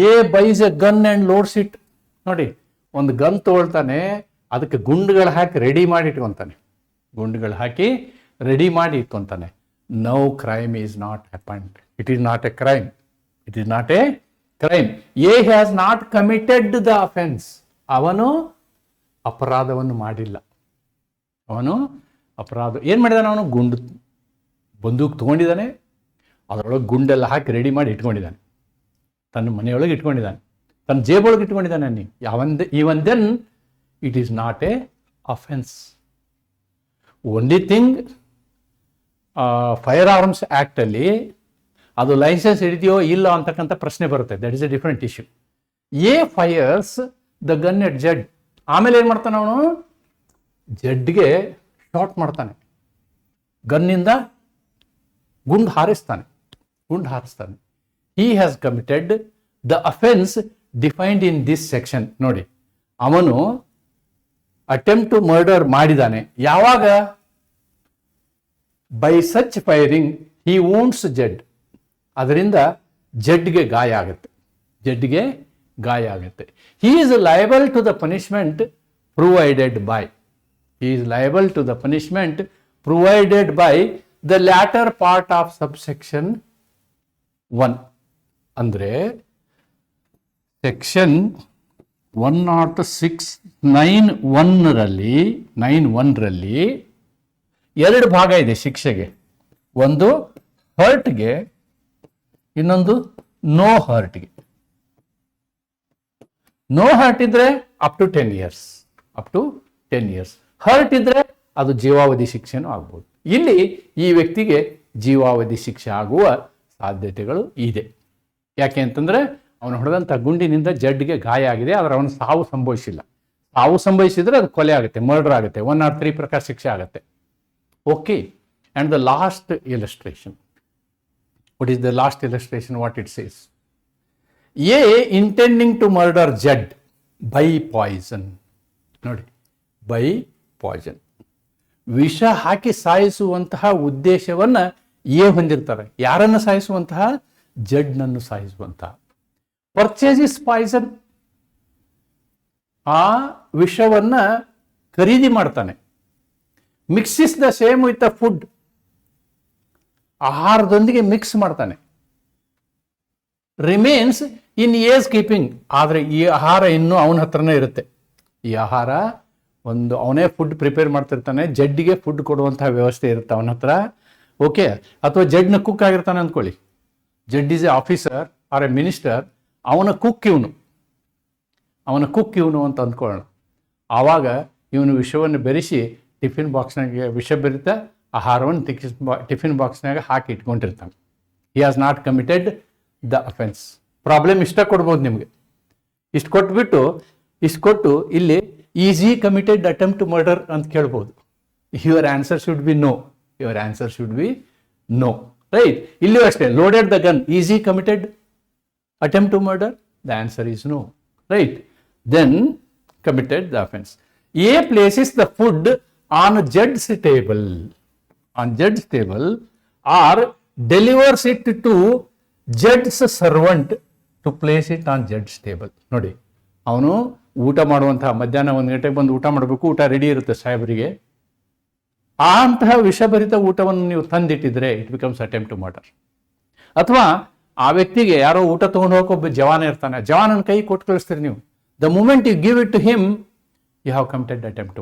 A buys a gun and loads it. ನೋಡಿ, ಒಂದು ಗನ್ ತಗೊಳ್ತಾನೆ, ಅದಕ್ಕೆ ಗುಂಡುಗಳು ಹಾಕಿ ರೆಡಿ ಮಾಡಿ ಇಟ್ಕೊತಾನೆ. No crime is not happened. It is not a crime. A has not committed the offence. ಅವನು ಅಪರಾಧವನ್ನು ಮಾಡಿಲ್ಲ. ಏನು ಮಾಡಿದಾನೆ? ಅವನು ಬಂದೂಕ್ ತಗೊಂಡಿದ್ದಾನೆ, ಅದರೊಳಗೆ ಗುಂಡೆಲ್ಲ ಹಾಕಿ ರೆಡಿ ಮಾಡಿ ಇಟ್ಕೊಂಡಿದ್ದಾನೆ, ತನ್ನ ಮನೆಯೊಳಗೆ ಇಟ್ಕೊಂಡಿದ್ದಾನೆ, ತನ್ನ ಜೇಬೊಳಗೆ ಇಟ್ಕೊಂಡಿದ್ದಾನೆ. Even then it is not a offence. Only thing, fire ಆ್ಯಕ್ಟಲ್ಲಿ ಅದು ಲೈಸೆನ್ಸ್ ಹಿಡಿದೆಯೋ ಇಲ್ಲ ಅಂತಕ್ಕಂಥ ಪ್ರಶ್ನೆ ಬರುತ್ತೆ. That is a different issue. A fires the gun at Z. ಆಮೇಲೆ ಏನು ಮಾಡ್ತಾನೆ ಅವನು? ಜಡ್ಗೆ ಶಾಟ್ ಮಾಡ್ತಾನೆ, ಗನ್ನಿಂದ ಗುಂಡು ಹಾರಿಸ್ತಾನೆ. He has committed the offence defined in this section. ನೋಡಿ, ಅವನು ಅಟೆಂಪ್ಟ್ ಟು ಮರ್ಡರ್ ಮಾಡಿದ್ದಾನೆ. ಯಾವಾಗ? By such firing he wounds Z. ಅದರಿಂದ ಜಡ್ಗೆ ಗಾಯ ಆಗುತ್ತೆ. He is liable to the punishment provided by the latter part of subsection 1. ಅಂದ್ರೆ ಸೆಕ್ಷನ್ 106(9)(1) ಎರಡು ಭಾಗ ಇದೆ ಶಿಕ್ಷೆಗೆ. ಒಂದು ಹರ್ಟ್ಗೆ, ಇನ್ನೊಂದು ನೋ ಹರ್ಟ್ಗೆ. ನೋ ಹರ್ಟ್ ಇದ್ರೆ ಅಪ್ ಟು 10 ಇಯರ್ಸ್. ಹರ್ಟ್ ಇದ್ರೆ ಅದು ಜೀವಾವಧಿ ಶಿಕ್ಷೆನೂ ಆಗ್ಬೋದು. ಇಲ್ಲಿ ಈ ವ್ಯಕ್ತಿಗೆ ಜೀವಾವಧಿ ಶಿಕ್ಷೆ ಆಗುವ ಸಾಧ್ಯತೆಗಳು ಇದೆ. ಯಾಕೆ ಅಂತಂದ್ರೆ ಅವನು ಹೊಡೆದಂಥ ಗುಂಡಿನಿಂದ ಜಡ್ಗೆ ಗಾಯ ಆಗಿದೆ, ಆದರೆ ಅವನು ಸಾವು ಸಂಭವಿಸಿದ್ರೆ ಅದು ಕೊಲೆ ಆಗುತ್ತೆ, ಮರ್ಡರ್ ಆಗುತ್ತೆ, 103 ಪ್ರಕಾರ ಶಿಕ್ಷೆ ಆಗುತ್ತೆ. Okay. And the last illustration. What is the last illustration? What it says? A intending to murder Z by poison. ನೋಡಿ, ಬೈ ಪಾಯ್ಸನ್, ವಿಷ ಹಾಕಿ ಸಾಯಿಸುವಂತಹ ಉದ್ದೇಶವನ್ನ ಎ ಹೊಂದಿರ್ತಾರೆ. ಯಾರನ್ನು ಸಾಯಿಸುವಂತಹ? ಜಡ್ನನ್ನು ಸಾಯಿಸುವಂತಹ. ಪರ್ಚೇಸ್ ಪಾಯ್ಸನ್, ಆ ವಿಷವನ್ನ ಖರೀದಿ ಮಾಡ್ತಾನೆ. Mixes the same with the food, ಆಹಾರದೊಂದಿಗೆ ಮಿಕ್ಸ್ ಮಾಡ್ತಾನೆ. ರಿಮೇನ್ಸ್ ಇನ್ ಏಸ್ ಕೀಪಿಂಗ್, ಆದರೆ ಈ ಆಹಾರ ಇನ್ನೂ ಅವನ ಹತ್ರನೇ ಇರುತ್ತೆ. ಈ ಆಹಾರ ಅವನೇ ಫುಡ್ ಪ್ರಿಪೇರ್ ಮಾಡ್ತಿರ್ತಾನೆ, ಜಡ್ಡಿಗೆ ಫುಡ್ ಕೊಡುವಂತಹ ವ್ಯವಸ್ಥೆ ಇರುತ್ತೆ ಅವನ ಹತ್ರ. ಓಕೆ. ಅಥವಾ ಜಡ್ನ ಕುಕ್ ಆಗಿರ್ತಾನೆ ಅಂದ್ಕೊಳ್ಳಿ. Z is a officer or a minister, ಅವನ ಕುಕ್ ಇವನು ಅಂತ ಅಂದ್ಕೊಳ್ಳೋಣ. ಆವಾಗ ಇವನು ವಿಷವನ್ನು ಬೆರೆಸಿ ಟಿಫಿನ್ ಬಾಕ್ಸ್ನಾಗೆ ವಿಷ ಬೆರೆತ ಆಹಾರವನ್ನು ಟಿಫಿನ್ ಬಾಕ್ಸ್ನಾಗ ಹಾಕಿ ಇಟ್ಕೊಂಡಿರ್ತಾನೆ. He has not committed the offense. Problem ಇಷ್ಟ ಕೊಡ್ಬೋದು ನಿಮಗೆ, ಇಷ್ಟು ಕೊಟ್ಟು ಇಲ್ಲಿ is it committed attempt to murder ಅಂತ ಕೇಳ್ಬೋದು. Your answer should be no. Right, ಇಲ್ಲಿಯೂ ಅಷ್ಟೇ, loaded the gun, is it committed attempt to murder, the answer is no. Right, then committed the offense. A places the food on judge's table, or delivers it to judge's servant to place it on judge's table. ನೋಡಿ, ಅವನು ಊಟ ಮಾಡುವಂತಹ ಮಧ್ಯಾಹ್ನ 1 ಗಂಟೆಗೆ ಬಂದು ಊಟ ಮಾಡಬೇಕು, ಊಟ ರೆಡಿ ಇರುತ್ತೆ ಸಾಹೇಬರಿಗೆ, ಆ ಅಂತಹ ವಿಷಭರಿತ ಊಟವನ್ನು ನೀವು ತಂದಿಟ್ಟಿದ್ರೆ it becomes attempt to murder. ಅಥವಾ ಆ ವ್ಯಕ್ತಿಗೆ ಯಾರೋ ಊಟ ತೊಗೊಂಡು ಹೋಗೋಕೆ ಒಬ್ಬ ಜವಾನ ಇರ್ತಾನೆ, ಜವಾನನ ಕೈ ಕೊಟ್ಟು ಕಳಿಸ್ತೀರಿ ನೀವು. The moment you give it to him, you have committed attempt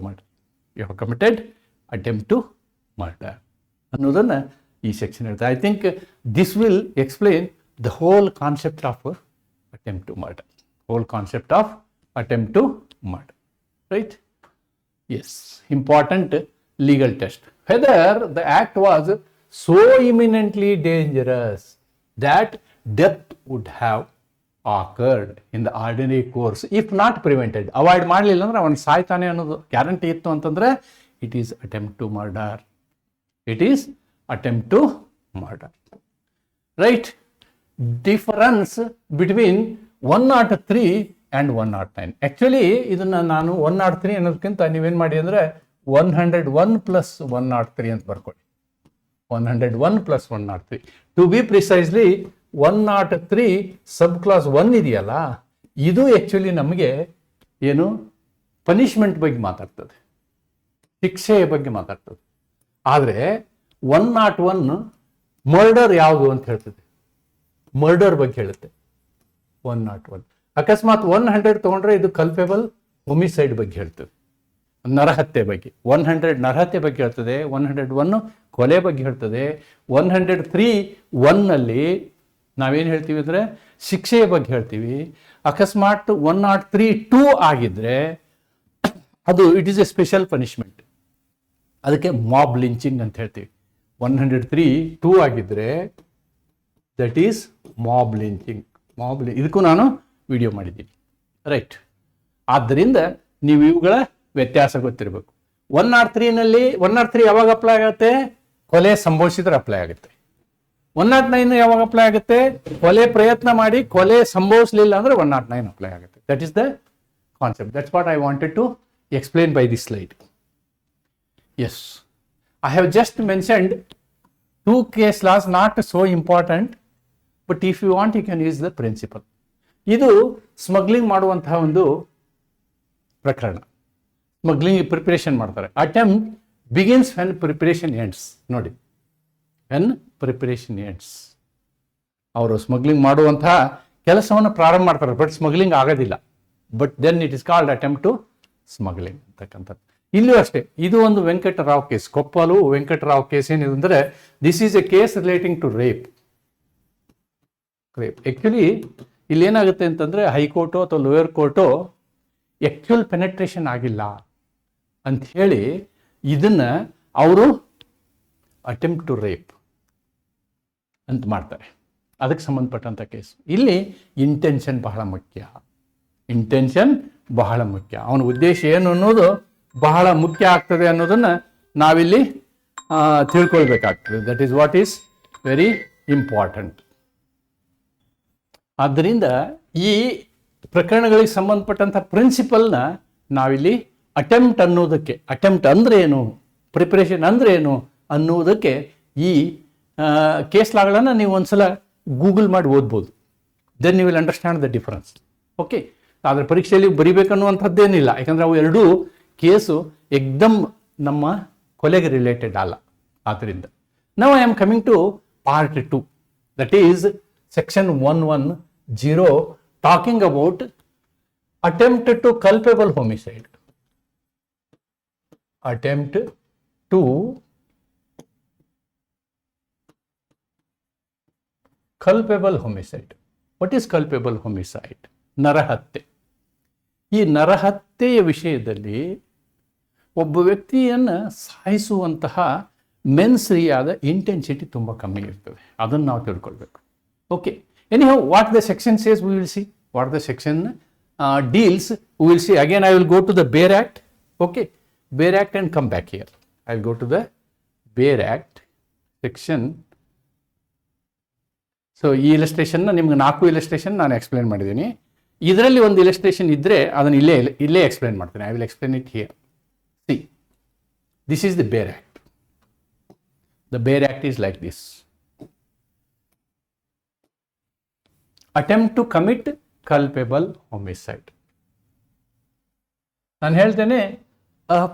to murder. ಅನ್ನೋದನ್ನ ಈ ಸೆಕ್ಷನ್ ಹೇಳ್ತಾರೆ. I think this will explain the whole concept of attempt to murder. Right, yes, important legal test. Whether the act was so imminently dangerous that death would have occurred in the ordinary course if not prevented. Avoid ಮಾಡಲಿಲ್ಲ ಅಂದ್ರೆ ಅವನು ಸಾಯ್ತಾನೆ ಅನ್ನೋದು ಗ್ಯಾರಂಟಿ ಇತ್ತು ಅಂತಂದ್ರೆ it is attempt to murder. Right, difference between 103 and 109. Actually ಇದನ್ನ ನಾನು 103 ಅನ್ನೋದಕ್ಕಿಂತ ನೀವೇನು ಮಾಡಿ ಅಂದರೆ 101 plus 103 ಅಂತ ಬರ್ಕೊಳ್ಳಿ. 101 plus 103 to be precisely 103 sub clause 1 ಇದೆಯಲ್ಲ, ಇದು ಆಕ್ಚುಲಿ ನಮಗೆ ಏನು ಪನಿಷ್ಮೆಂಟ್ ಬಗ್ಗೆ ಮಾತಾಡ್ತದೆ, ಶಿಕ್ಷೆಯ ಬಗ್ಗೆ ಮಾತಾಡ್ತದೆ. ಆದರೆ 101 ಮರ್ಡರ್ ಯಾವುದು ಅಂತ ಹೇಳ್ತದೆ, ಮರ್ಡರ್ ಬಗ್ಗೆ ಹೇಳುತ್ತೆ 101. ಅಕಸ್ಮಾತ್ 100 ತಗೊಂಡ್ರೆ ಇದು ಕಲ್ಪೇಬಲ್ ಹೋಮಿಸೈಡ್ ಬಗ್ಗೆ ಹೇಳ್ತದೆ, ನರಹತ್ಯೆ ಬಗ್ಗೆ. 100 ನರಹತ್ಯೆ ಬಗ್ಗೆ ಹೇಳ್ತದೆ, 101 ಕೊಲೆ ಬಗ್ಗೆ ಹೇಳ್ತದೆ. 103 1ನಲ್ಲಿ ನಾವೇನು ಹೇಳ್ತೀವಿ ಅಂದರೆ ಶಿಕ್ಷೆಯ ಬಗ್ಗೆ ಹೇಳ್ತೀವಿ. ಅಕಸ್ಮಾತ್ 103 2 ಆಗಿದ್ರೆ ಅದು it is A special punishment, ಅದಕ್ಕೆ ಮಾಬ್ ಲಿಂಚಿಂಗ್ ಅಂತ ಹೇಳ್ತೀವಿ. 103 2 ಆಗಿದ್ರೆ ದಟ್ ಈಸ್ ಮಾಬ್ ಲಿಂಚಿಂಗ್. ಇದಕ್ಕೂ ನಾನು ವಿಡಿಯೋ ಮಾಡಿದ್ದೀನಿ. ರೈಟ್, ಆದ್ದರಿಂದ ನೀವು ಇವುಗಳ ವ್ಯತ್ಯಾಸ ಗೊತ್ತಿರಬೇಕು. 103ನಲ್ಲಿ 103 ಯಾವಾಗ ಅಪ್ಲೈ ಆಗುತ್ತೆ, ಕೊಲೆ ಸಂಭವಿಸಿದ್ರೆ ಅಪ್ಲೈ ಆಗುತ್ತೆ. 109 ಯಾವಾಗ ಅಪ್ಲೈ ಆಗುತ್ತೆ, ಕೊಲೆ ಪ್ರಯತ್ನ ಮಾಡಿ ಕೊಲೆ ಸಂಭವಿಸಲಿಲ್ಲ ಅಂದ್ರೆ 109 ಅಪ್ಲೈ ಆಗುತ್ತೆ. That is the concept. That's what I wanted to explain by this slide. Yes, I have just mentioned 2 case laws, not so important, but if you want you can use the principle. ಇದು ಸ್ಮಗ್ಲಿಂಗ್ ಮಾಡುವಂತಹ ಒಂದು ಪ್ರಕರಣ. ಸ್ಮಗ್ಲಿಂಗ್ ಪ್ರಿಪರೇಷನ್ ಮಾಡ್ತಾರೆ. Attempt begins when preparation ends. ನೋಡಿ, ವೆನ್ ಪ್ರಿಪರೇಷನ್ ಎಂಡ್ಸ್, ಅವರು ಸ್ಮಗ್ಲಿಂಗ್ ಮಾಡುವಂತಹ ಕೆಲಸವನ್ನು ಪ್ರಾರಂಭ ಮಾಡ್ತಾರೆ, ಬಟ್ ಸ್ಮಗ್ಲಿಂಗ್ ಆಗೋದಿಲ್ಲ. But then it is called attempt to smuggling ಅಂತಕ್ಕಂಥದ್ದು. ಇಲ್ಲೂ ಅಷ್ಟೇ, ಇದು ಒಂದು ವೆಂಕಟರಾವ್ ಕೇಸ್, ಕೊಪ್ಪಲು ವೆಂಕಟರಾವ್ ಕೇಸ್. ಏನಿದೆ ಅಂದರೆ this is a case relating to rape. Actually ಇಲ್ಲೇನಾಗುತ್ತೆ ಅಂತಂದರೆ ಹೈಕೋರ್ಟು ಅಥವಾ ಲೋಯರ್ ಕೋರ್ಟು ಆ್ಯಕ್ಚುಯಲ್ ಪೆನೆಟ್ರೇಷನ್ ಆಗಿಲ್ಲ ಅಂಥೇಳಿ ಇದನ್ನು ಅವರು ಅಟೆಂಪ್ಟ್ ಟು ರೇಪ್ ಅಂತ ಮಾಡ್ತಾರೆ. ಅದಕ್ಕೆ ಸಂಬಂಧಪಟ್ಟಂಥ ಕೇಸ್. ಇಲ್ಲಿ ಇಂಟೆನ್ಷನ್ ಬಹಳ ಮುಖ್ಯ. ಅವನ ಉದ್ದೇಶ ಏನು ಅನ್ನೋದು ಬಹಳ ಮುಖ್ಯ ಆಗ್ತದೆ ಅನ್ನೋದನ್ನು ನಾವಿಲ್ಲಿ ತಿಳ್ಕೊಳ್ಬೇಕಾಗ್ತದೆ. That is what is very important. ಆದ್ದರಿಂದ ಈ ಪ್ರಕರಣಗಳಿಗೆ ಸಂಬಂಧಪಟ್ಟಂಥ ಪ್ರಿನ್ಸಿಪಲ್ನ ನಾವಿಲ್ಲಿ ಅಟೆಂಪ್ಟ್ ಅನ್ನೋದಕ್ಕೆ, ಅಟೆಂಪ್ಟ್ ಅಂದರೆ ಏನು, ಪ್ರಿಪರೇಷನ್ ಅಂದರೆ ಏನು ಅನ್ನುವುದಕ್ಕೆ ಈ ಕೇಸ್ ಲಾಗಳನ್ನು ನೀವು ಒಂದ್ಸಲ ಗೂಗಲ್ ಮಾಡಿ ಓದ್ಬೋದು. Then you will understand the difference. Okay, ಆದರೆ ಪರೀಕ್ಷೆಯಲ್ಲಿ ಬರಿಬೇಕನ್ನುವಂಥದ್ದೇನಿಲ್ಲ, ಯಾಕಂದರೆ ಅವು ಎರಡೂ ಕೇಸು ಎಕ್ದಮ್ ನಮ್ಮ ಕೊಲೆಗೆ ರಿಲೇಟೆಡ್ ಅಲ್ಲ. ಆದ್ದರಿಂದ ನಾವು I am coming to part 2, that is section 110, talking about attempt to culpable homicide. Attempt to culpable homicide. What is culpable homicide? ನರಹತ್ಯೆ. ಈ ನರಹತ್ಯೆಯ ವಿಷಯದಲ್ಲಿ ಒಬ್ಬ ವ್ಯಕ್ತಿಯನ್ನು ಸಾಯಿಸುವಂತಹ ಮೆನ್ಸ್ರಿಯಾದ ಇಂಟೆನ್ಸಿಟಿ ತುಂಬ ಕಮ್ಮಿ ಇರ್ತದೆ. ಅದನ್ನು ನಾವು ತಿಳ್ಕೊಳ್ಬೇಕು. Okay, Anyhow, what the section says, we will see. What the section deals, we will see. Again, I will go to the Bail Act. Okay, Bail Act and come back here. I will go to the Bail Act section. So ಈ ಇಲಸ್ಟ್ರೇಷನ್ನ ನಿಮ್ಗೆ 4 ಇಲಸ್ಟ್ರೇಷನ್ ನಾನು ಎಕ್ಸ್ಪ್ಲೇನ್ ಮಾಡಿದ್ದೀನಿ. ಇದರಲ್ಲಿ ಒಂದು ಇಲಸ್ಟ್ರೇಷನ್ ಇದ್ದರೆ ಅದನ್ನು ಇಲ್ಲೇ ಎಕ್ಸ್ಪ್ಲೇನ್ ಮಾಡ್ತೀನಿ. I will explain it here. See, this is the bare act. The bare act is like this. Attempt to commit culpable homicide. ನಾನು ಹೇಳ್ತೇನೆ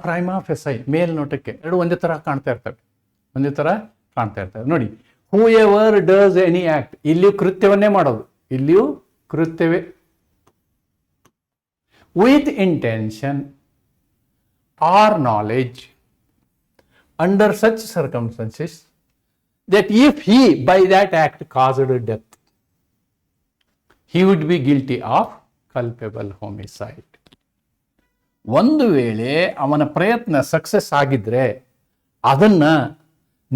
ಪ್ರೈಮಾ ಫೆಸೈ, ಮೇಲ್ನೋಟಕ್ಕೆ ಎರಡು ಒಂದೇ ಥರ ಕಾಣ್ತಾ ಇರ್ತವೆ. ನೋಡಿ, whoever does any act, ಇಲ್ಲಿಯೂ ಕೃತ್ಯವನ್ನೇ ಮಾಡೋದು, ಇಲ್ಲಿಯೂ ಕೃತ್ಯವೇ, with intention or knowledge under such circumstances that if he by that act caused death, he would be guilty of culpable homicide. ಒಂದು ವೇಳೆ ಅವನ ಪ್ರಯತ್ನ ಸಕ್ಸಸ್ ಆಗಿದ್ರೆ ಅದನ್ನ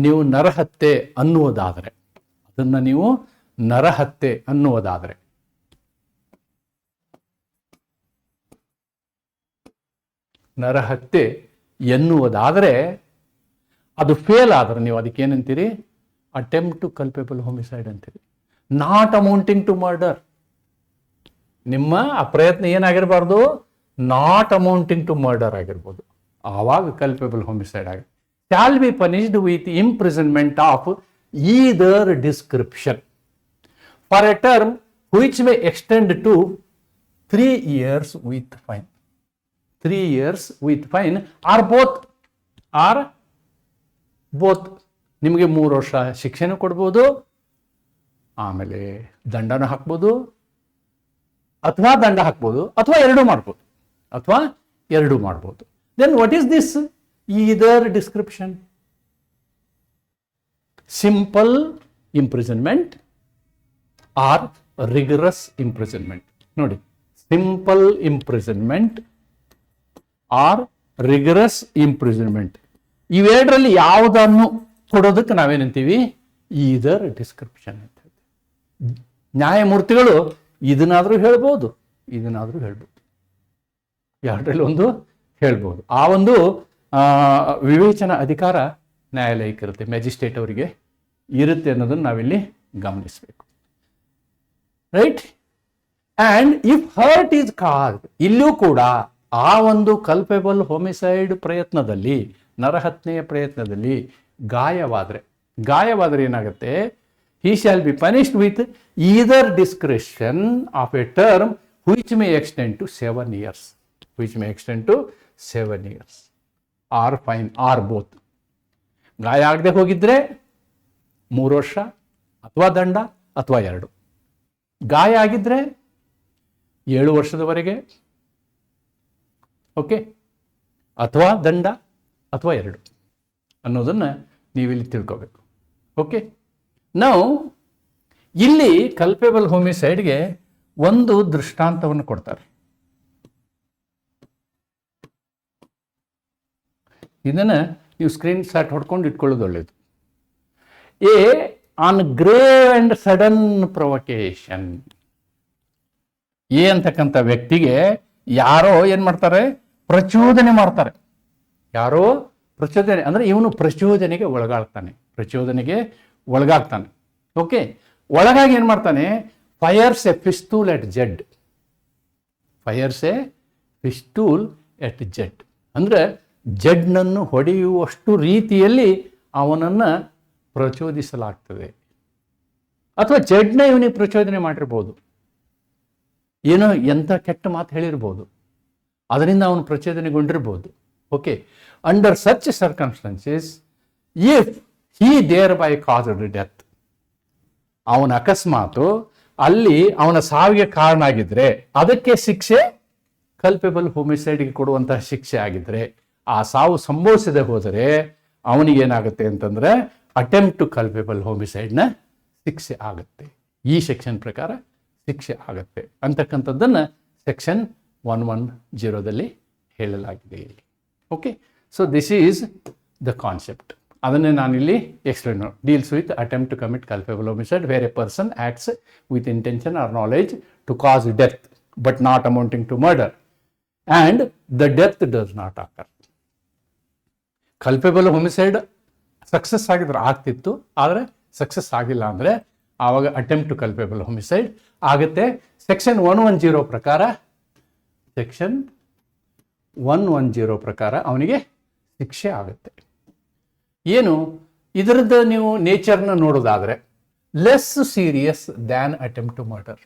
ನೀವು ನರಹತ್ಯೆ ಅನ್ನುವುದಾದರೆ, ನರಹತ್ಯೆ ಎನ್ನುವುದಾದರೆ ಅದು ಫೇಲ್ ಆದ್ರೆ ನೀವು ಅದಕ್ಕೆ ಏನಂತೀರಿ? ಅಟೆಂಪ್ಟ್ ಟು ಕಲ್ಪೆಬಲ್ ಹೋಮಿಸೈಡ್ ಅಂತೀರಿ. Not amounting to murder. ನಿಮ್ಮ ಆ ಪ್ರಯತ್ನ ಏನಾಗಿರಬಾರ್ದು? ನಾಟ್ ಅಮೌಂಟಿಂಗ್ ಟು ಮರ್ಡರ್ ಆಗಿರ್ಬೋದು. ಆವಾಗ ಕಲ್ಪೆಬಲ್ ಹೋಮಿಸೈಡ್ ಆಗುತ್ತೆ. Shall be punished with imprisonment of either description for a term which may extend to 3 years with fine. 3 years with fine or both. ನಿಮಗೆ 3 ವರ್ಷ ಶಿಕ್ಷೆನೂ ಕೊಡ್ಬೋದು, ಆಮೇಲೆ ದಂಡನೂ ಹಾಕ್ಬೋದು, ಅಥವಾ ದಂಡ ಹಾಕ್ಬೋದು, ಅಥವಾ ಎರಡೂ ಮಾಡ್ಬೋದು. Then what is this either description? Simple imprisonment or rigorous imprisonment. ನೋಡಿ, simple imprisonment or rigorous imprisonment, ಇವೆರಡರಲ್ಲಿ ಯಾವುದನ್ನು ಕೊಡೋದಕ್ಕೆ ನಾವೇನಂತೀವಿ? ಈದರ್ ಡಿಸ್ಕ್ರಿಪ್ಷನ್ ಅಂತ ಹೇಳ್ತೀವಿ. ನ್ಯಾಯಮೂರ್ತಿಗಳು ಇದನ್ನಾದರೂ ಹೇಳ್ಬೋದು, ಎರಡರಲ್ಲಿ ಒಂದು ಹೇಳ್ಬೋದು. ಆ ಒಂದು ವಿವೇಚನಾ ಅಧಿಕಾರ ನ್ಯಾಯಾಲಯಕ್ಕಿರುತ್ತೆ, ಮ್ಯಾಜಿಸ್ಟ್ರೇಟ್ ಅವರಿಗೆ ಇರುತ್ತೆ ಅನ್ನೋದನ್ನು ನಾವಿಲ್ಲಿ ಗಮನಿಸಬೇಕು. Right? And if hurt is caused, ಇಲ್ಲೂ ಕೂಡ ಆ ಒಂದು ಕಲ್ಪೆಬಲ್ ಹೋಮಿಸೈಡ್ ಪ್ರಯತ್ನದಲ್ಲಿ, ನರಹತ್ಯೆಯ ಪ್ರಯತ್ನದಲ್ಲಿ ಗಾಯವಾದರೆ ಏನಾಗುತ್ತೆ? he shall be punished with either discretion of a term which may extend to 7 years. Or fine or both. ಗಾಯ ಆಗದೆ ಹೋಗಿದ್ರೆ 3 ವರ್ಷ ಅಥವಾ ದಂಡ ಅಥವಾ 2. ಗಾಯ ಆಗಿದ್ರೆ 7 ವರ್ಷದವರೆಗೆ, ಓಕೆ, ಅಥವಾ ದಂಡ ಅಥವಾ 2 ಅನ್ನೋದನ್ನು ನೀವಿಲ್ಲಿ ತಿಳ್ಕೋಬೇಕು. ಓಕೆ, ನಾವು ಇಲ್ಲಿ ಕಲ್ಪೆಬಲ್ ಹೋಮಿಸೈಡ್ಗೆ ಒಂದು ದೃಷ್ಟಾಂತವನ್ನು ಕೊಡ್ತಾರೆ. ಇದನ್ನು ನೀವು ಸ್ಕ್ರೀನ್ ಶಾಟ್ ಹೊಡ್ಕೊಂಡು ಇಟ್ಕೊಳ್ಳೋದು ಒಳ್ಳೆಯದು. On grave and sudden provocation. ಅಂತಕ್ಕಂಥ ವ್ಯಕ್ತಿಗೆ ಯಾರೋ ಏನು ಮಾಡ್ತಾರೆ? ಪ್ರಚೋದನೆ ಮಾಡ್ತಾರೆ. ಯಾರೋ ಪ್ರಚೋದನೆ ಅಂದರೆ ಇವನು ಪ್ರಚೋದನೆಗೆ ಒಳಗಾಗ್ತಾನೆ. ಓಕೆ, ಒಳಗಾಗಿ ಏನು ಮಾಡ್ತಾನೆ? ಫೈರ್ಸ್ ಎ ಪಿಸ್ತೂಲ್ ಎಟ್ ಜಡ್. ಅಂದರೆ ಜಡ್ನನ್ನು ಹೊಡೆಯುವಷ್ಟು ರೀತಿಯಲ್ಲಿ ಅವನನ್ನು ಪ್ರಚೋದಿಸಲಾಗ್ತದೆ. ಅಥವಾ ಜಡ್ನ ಇವನಿಗೆ ಪ್ರಚೋದನೆ ಮಾಡಿರ್ಬೋದು, ಏನೋ ಎಂಥ ಕೆಟ್ಟ ಮಾತು ಹೇಳಿರ್ಬೋದು, ಅದರಿಂದ ಅವನು ಪ್ರಚೋದನೆಗೊಂಡಿರ್ಬೋದು. Okay, under such circumstances if he thereby caused death, ಅವನ ಅಕಸ್ಮಾತು ಅಲ್ಲಿ ಅವನ ಸಾವಿಗೆ ಕಾರಣ ಆಗಿದ್ರೆ ಅದಕ್ಕೆ ಶಿಕ್ಷೆ ಕಲ್ಪೆಬಲ್ ಹೋಮಿಸೈಡ್ಗೆ ಕೊಡುವಂತಹ ಶಿಕ್ಷೆ ಆಗಿದ್ರೆ, ಆ ಸಾವು ಸಂಭವಿಸದೆ ಹೋದರೆ ಅವನಿಗೇನಾಗುತ್ತೆ ಅಂತಂದ್ರೆ ಅಟೆಂಪ್ಟ್ ಟು ಕಲ್ಪೆಬಲ್ ಹೋಮಿಸೈಡ್ನ ಶಿಕ್ಷೆ ಆಗುತ್ತೆ. ಈ ಸೆಕ್ಷನ್ ಪ್ರಕಾರ ಶಿಕ್ಷೆ ಆಗುತ್ತೆ ಅಂತಕ್ಕಂಥದ್ದನ್ನು ಸೆಕ್ಷನ್ 110ದಲ್ಲಿ ಹೇಳಲಾಗಿದೆ. Okay, so this is the concept. ಅದನ್ನೇ ನಾನಿಲ್ಲಿ ಎಕ್ಸ್ಪ್ಲೇನ್ ಮಾಡಿ. Deals with attempt to commit culpable homicide where a person acts with intention or knowledge to cause death but not amounting to murder and the death does not occur. Culpable homicide success ಆಗಿದ್ರೆ ಆಗ್ತಿತ್ತು, ಆದರೆ ಸಕ್ಸಸ್ ಆಗಿಲ್ಲ ಅಂದರೆ ಆವಾಗ ಅಟೆಂಪ್ಟ್ ಟು ಕಲ್ಪೇಬಲ್ ಹೋಮಿಸೈಡ್ ಆಗುತ್ತೆ. ಸೆಕ್ಷನ್ 110 ಪ್ರಕಾರ, ಸೆಕ್ಷನ್ 110 ಪ್ರಕಾರ ಅವನಿಗೆ ಶಿಕ್ಷೆ ಆಗುತ್ತೆ. ಏನು ಇದರದ್ದು ನೀವು ನೇಚರ್ನ ನೋಡೋದಾದರೆ less serious than attempt to murder.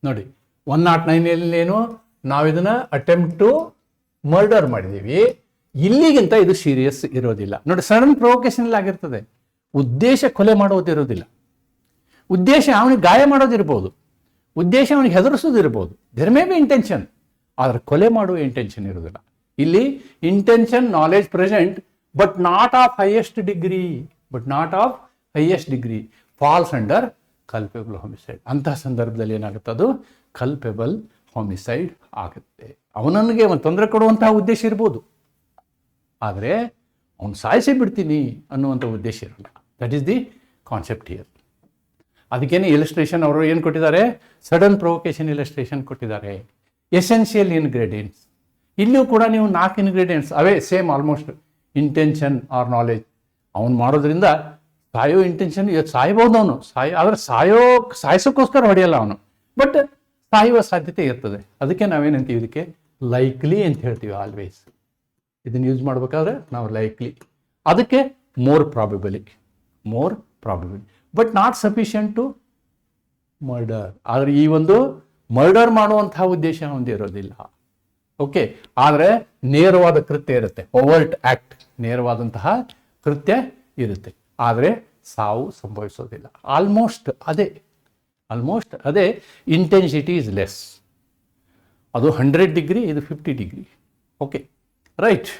ನೋಡಿ 109 ಏನು ನಾವು ಇದನ್ನು ಅಟೆಂಪ್ಟ್ ಟು ಮರ್ಡರ್ ಮಾಡಿದ್ದೀವಿ, ಇಲ್ಲಿಗಿಂತ ಇದು ಸೀರಿಯಸ್ ಇರೋದಿಲ್ಲ. ನೋಡಿ ಸಡನ್ ಪ್ರೊವೊಕೇಶನ್ ಆಗಿರ್ತದೆ, ಉದ್ದೇಶ ಕೊಲೆ ಮಾಡೋದಿರೋದಿಲ್ಲ. ಉದ್ದೇಶ ಅವನಿಗೆ ಗಾಯ ಮಾಡೋದಿರ್ಬೋದು, ಉದ್ದೇಶ ಅವನಿಗೆ ಹೆದರಿಸೋದಿರ್ಬೋದು, ದೇರ್ ಮೇ ಬಿ ಇಂಟೆನ್ಷನ್, ಆದರೆ ಕೊಲೆ ಮಾಡುವ ಇಂಟೆನ್ಷನ್ ಇರೋದಿಲ್ಲ. ಇಲ್ಲಿ intention knowledge present but not of highest degree falls under culpable homicide. ಅಂತಹ ಸಂದರ್ಭದಲ್ಲಿ ಏನಾಗುತ್ತೆ, ಅದು ಕಲ್ಪೇಬಲ್ ಹೋಮಿಸೈಡ್ ಆಗುತ್ತೆ. ಅವನಿಗೆ ಒಂದು ತೊಂದರೆ ಕೊಡುವಂತಹ ಉದ್ದೇಶ ಇರ್ಬೋದು, ಆದರೆ ಅವನು ಸಾಯಿಸಿ ಬಿಡ್ತೀನಿ ಅನ್ನುವಂಥ ಉದ್ದೇಶ ಇರಲ್ಲ. That is the concept here. ಅದಕ್ಕೇನೆ ಇಲಸ್ಟ್ರೇಷನ್ ಅವರು ಏನು ಕೊಟ್ಟಿದ್ದಾರೆ, ಸಡನ್ ಪ್ರೊವೊಕೇಶನ್ ಇಲಸ್ಟ್ರೇಷನ್ ಕೊಟ್ಟಿದ್ದಾರೆ. ಎಸೆನ್ಷಿಯಲ್ ಇನ್ಗ್ರೀಡಿಯೆಂಟ್ಸ್, ಇಲ್ಲಿಯೂ ಕೂಡ ನೀವು 4 ಇಂಗ್ರೀಡಿಯೆಂಟ್ಸ್ ಅವೇ same almost. Intention or knowledge, ಅವನು ಮಾಡೋದ್ರಿಂದ ಸಾಯೋ ಇಂಟೆನ್ಷನ್ ಸಾಯ್ಬೋದು ಅವನು, ಆದರೆ ಸಾಯಿಸೋಕ್ಕೋಸ್ಕರ ಹೊಡೆಯಲ್ಲ ಅವನು, ಬಟ್ ಸಾಯುವ ಸಾಧ್ಯತೆ ಇರ್ತದೆ. ಅದಕ್ಕೆ ನಾವೇನಂತೀವಿ, ಇದಕ್ಕೆ ಲೈಕ್ಲಿ ಅಂತ ಹೇಳ್ತೀವಿ ಆಲ್ವೇಸ್. ಇದನ್ನು ಯೂಸ್ ಮಾಡಬೇಕಾದ್ರೆ ನಾವು ಲೈಕ್ಲಿ, ಅದಕ್ಕೆ more probability but not sufficient to murder. ಆದರೆ ಈ ಒಂದು ಮರ್ಡರ್ ಮಾಡುವಂತಹ ಉದ್ದೇಶ ಹೊಂದಿರೋದಿಲ್ಲ. ಓಕೆ, ಆದರೆ ನೇರವಾದ ಕೃತ್ಯ ಇರುತ್ತೆ, ಓವರ್ಟ್ ಆಕ್ಟ್, ನೇರವಾದಂತಹ ಕೃತ್ಯ ಇರುತ್ತೆ, ಆದರೆ ಸಾವು ಸಂಭವಿಸೋದಿಲ್ಲ. ಆಲ್ಮೋಸ್ಟ್ ಅದೇ ಇಂಟೆನ್ಸಿಟಿ ಇಸ್ ಲೆಸ್. ಅದು 100 ಡಿಗ್ರಿ, ಇದು 50 degree. Okay, right.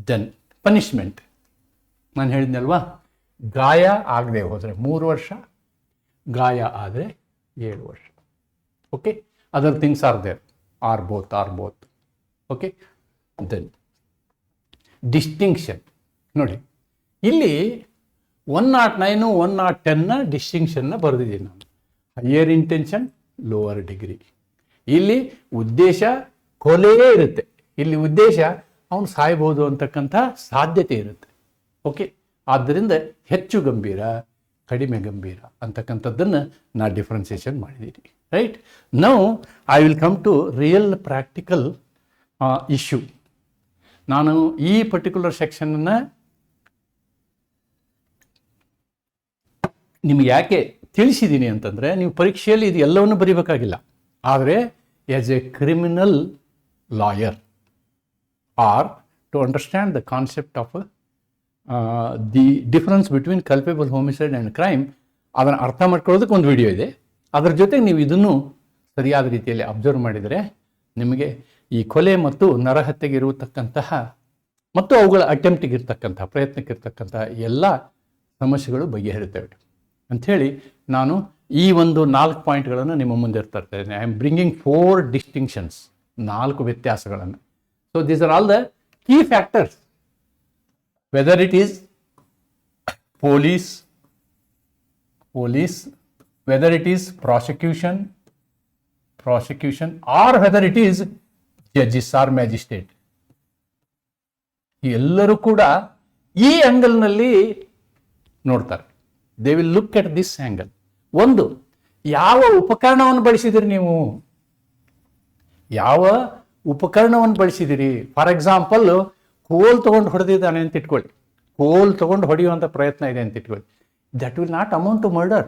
Then punishment. ನಾನು ಹೇಳಿದ್ನಲ್ವಾ, ಗಾಯ ಆಗದೆ ಹೋದರೆ 3 ವರ್ಷ, ಗಾಯ ಆದರೆ 7 ವರ್ಷ. Okay, other things are there, are both. Okay, then distinction. ನೋಡಿ ಇಲ್ಲಿ 109, 110ನ ಡಿಸ್ಟಿಂಕ್ಷನ್ನ ಬರೆದಿದ್ದೀನಿ ನಾನು. Higher intention, lower degree. ಇಲ್ಲಿ ಉದ್ದೇಶ ಕೊಲೆಯೇ ಇರುತ್ತೆ, ಇಲ್ಲಿ ಉದ್ದೇಶ ಅವನು ಸಾಯ್ಬೋದು ಅಂತಕ್ಕಂಥ ಸಾಧ್ಯತೆ ಇರುತ್ತೆ. ಓಕೆ, ಆದ್ದರಿಂದ ಹೆಚ್ಚು ಗಂಭೀರ, ಕಡಿಮೆ ಗಂಭೀರ ಅಂತಕ್ಕಂಥದ್ದನ್ನು ನಾನು ಡಿಫ್ರೆನ್ಸಿಯೇಷನ್ ಮಾಡಿದ್ದೀನಿ. Right, now I will come to real practical issue. ನಾನು ಈ ಪರ್ಟಿಕ್ಯುಲರ್ ಸೆಕ್ಷನನ್ನು ನಿಮ್ಗೆ ಯಾಕೆ ತಿಳಿಸಿದ್ದೀನಿ ಅಂತಂದರೆ, ನೀವು ಪರೀಕ್ಷೆಯಲ್ಲಿ ಇದು ಎಲ್ಲವನ್ನು ಬರೀಬೇಕಾಗಿಲ್ಲ, ಆದರೆ as a criminal lawyer are to understand the concept of the difference between culpable homicide and crime, ಅದನ್ನು ಅರ್ಥ ಮಾಡ್ಕೊಳ್ಳೋದಕ್ಕೆ ಒಂದು ವಿಡಿಯೋ ಇದೆ. ಅದರ ಜೊತೆಗೆ ನೀವು ಇದನ್ನು ಸರಿಯಾದ ರೀತಿಯಲ್ಲಿ ಅಬ್ಸರ್ವ್ ಮಾಡಿದರೆ ನಿಮಗೆ ಈ ಕೊಲೆ ಮತ್ತು ನರಹತ್ಯೆಗೆ ಇರತಕ್ಕಂತಹ ಮತ್ತು ಅವುಗಳ ಅಟೆಂಪ್ಟಿಗಿರ್ತಕ್ಕಂಥ ಪ್ರಯತ್ನಕ್ಕಿರ್ತಕ್ಕಂತಹ ಎಲ್ಲ ಸಮಸ್ಯೆಗಳು ಬಗೆಹರಿತವೆ ಅಂಥೇಳಿ ನಾನು ಈ ಒಂದು 4 ಪಾಯಿಂಟ್ಗಳನ್ನು ನಿಮ್ಮ ಮುಂದೆ ತರ್ತೇನೆ. ಐ ಆಮ್ ಬ್ರಿಂಗಿಂಗ್ 4 ಡಿಸ್ಟಿಂಕ್ಷನ್ಸ್, 4 ವ್ಯತ್ಯಾಸಗಳನ್ನು. So these are all the key factors, whether it is police, whether it is prosecution, or whether it is judges or magistrate. ಎಲ್ಲರೂ ಕೂಡ ಈ ಆ್ಯಂಗಲ್ನಲ್ಲಿ ನೋಡ್ತಾರೆ. They will look at this angle. ಒಂದು, ಯಾವ ಉಪಕರಣವನ್ನು ಬಳಸಿದಿರಿ ನೀವು, ಯಾವ ಉಪಕರಣವನ್ನು ಬಳಸಿದಿರಿ. ಫಾರ್ ಎಕ್ಸಾಂಪಲ್, ಕೋಲ್ ತೊಗೊಂಡು ಹೊಡೆದಿದ್ದಾನೆ ಅಂತ ಇಟ್ಕೊಳ್ಳಿ, ಕೋಲ್ ತೊಗೊಂಡು ಹೊಡೆಯುವಂಥ ಪ್ರಯತ್ನ ಇದೆ ಅಂತ ಇಟ್ಕೊಳ್ಳಿ, that will not amount to murder.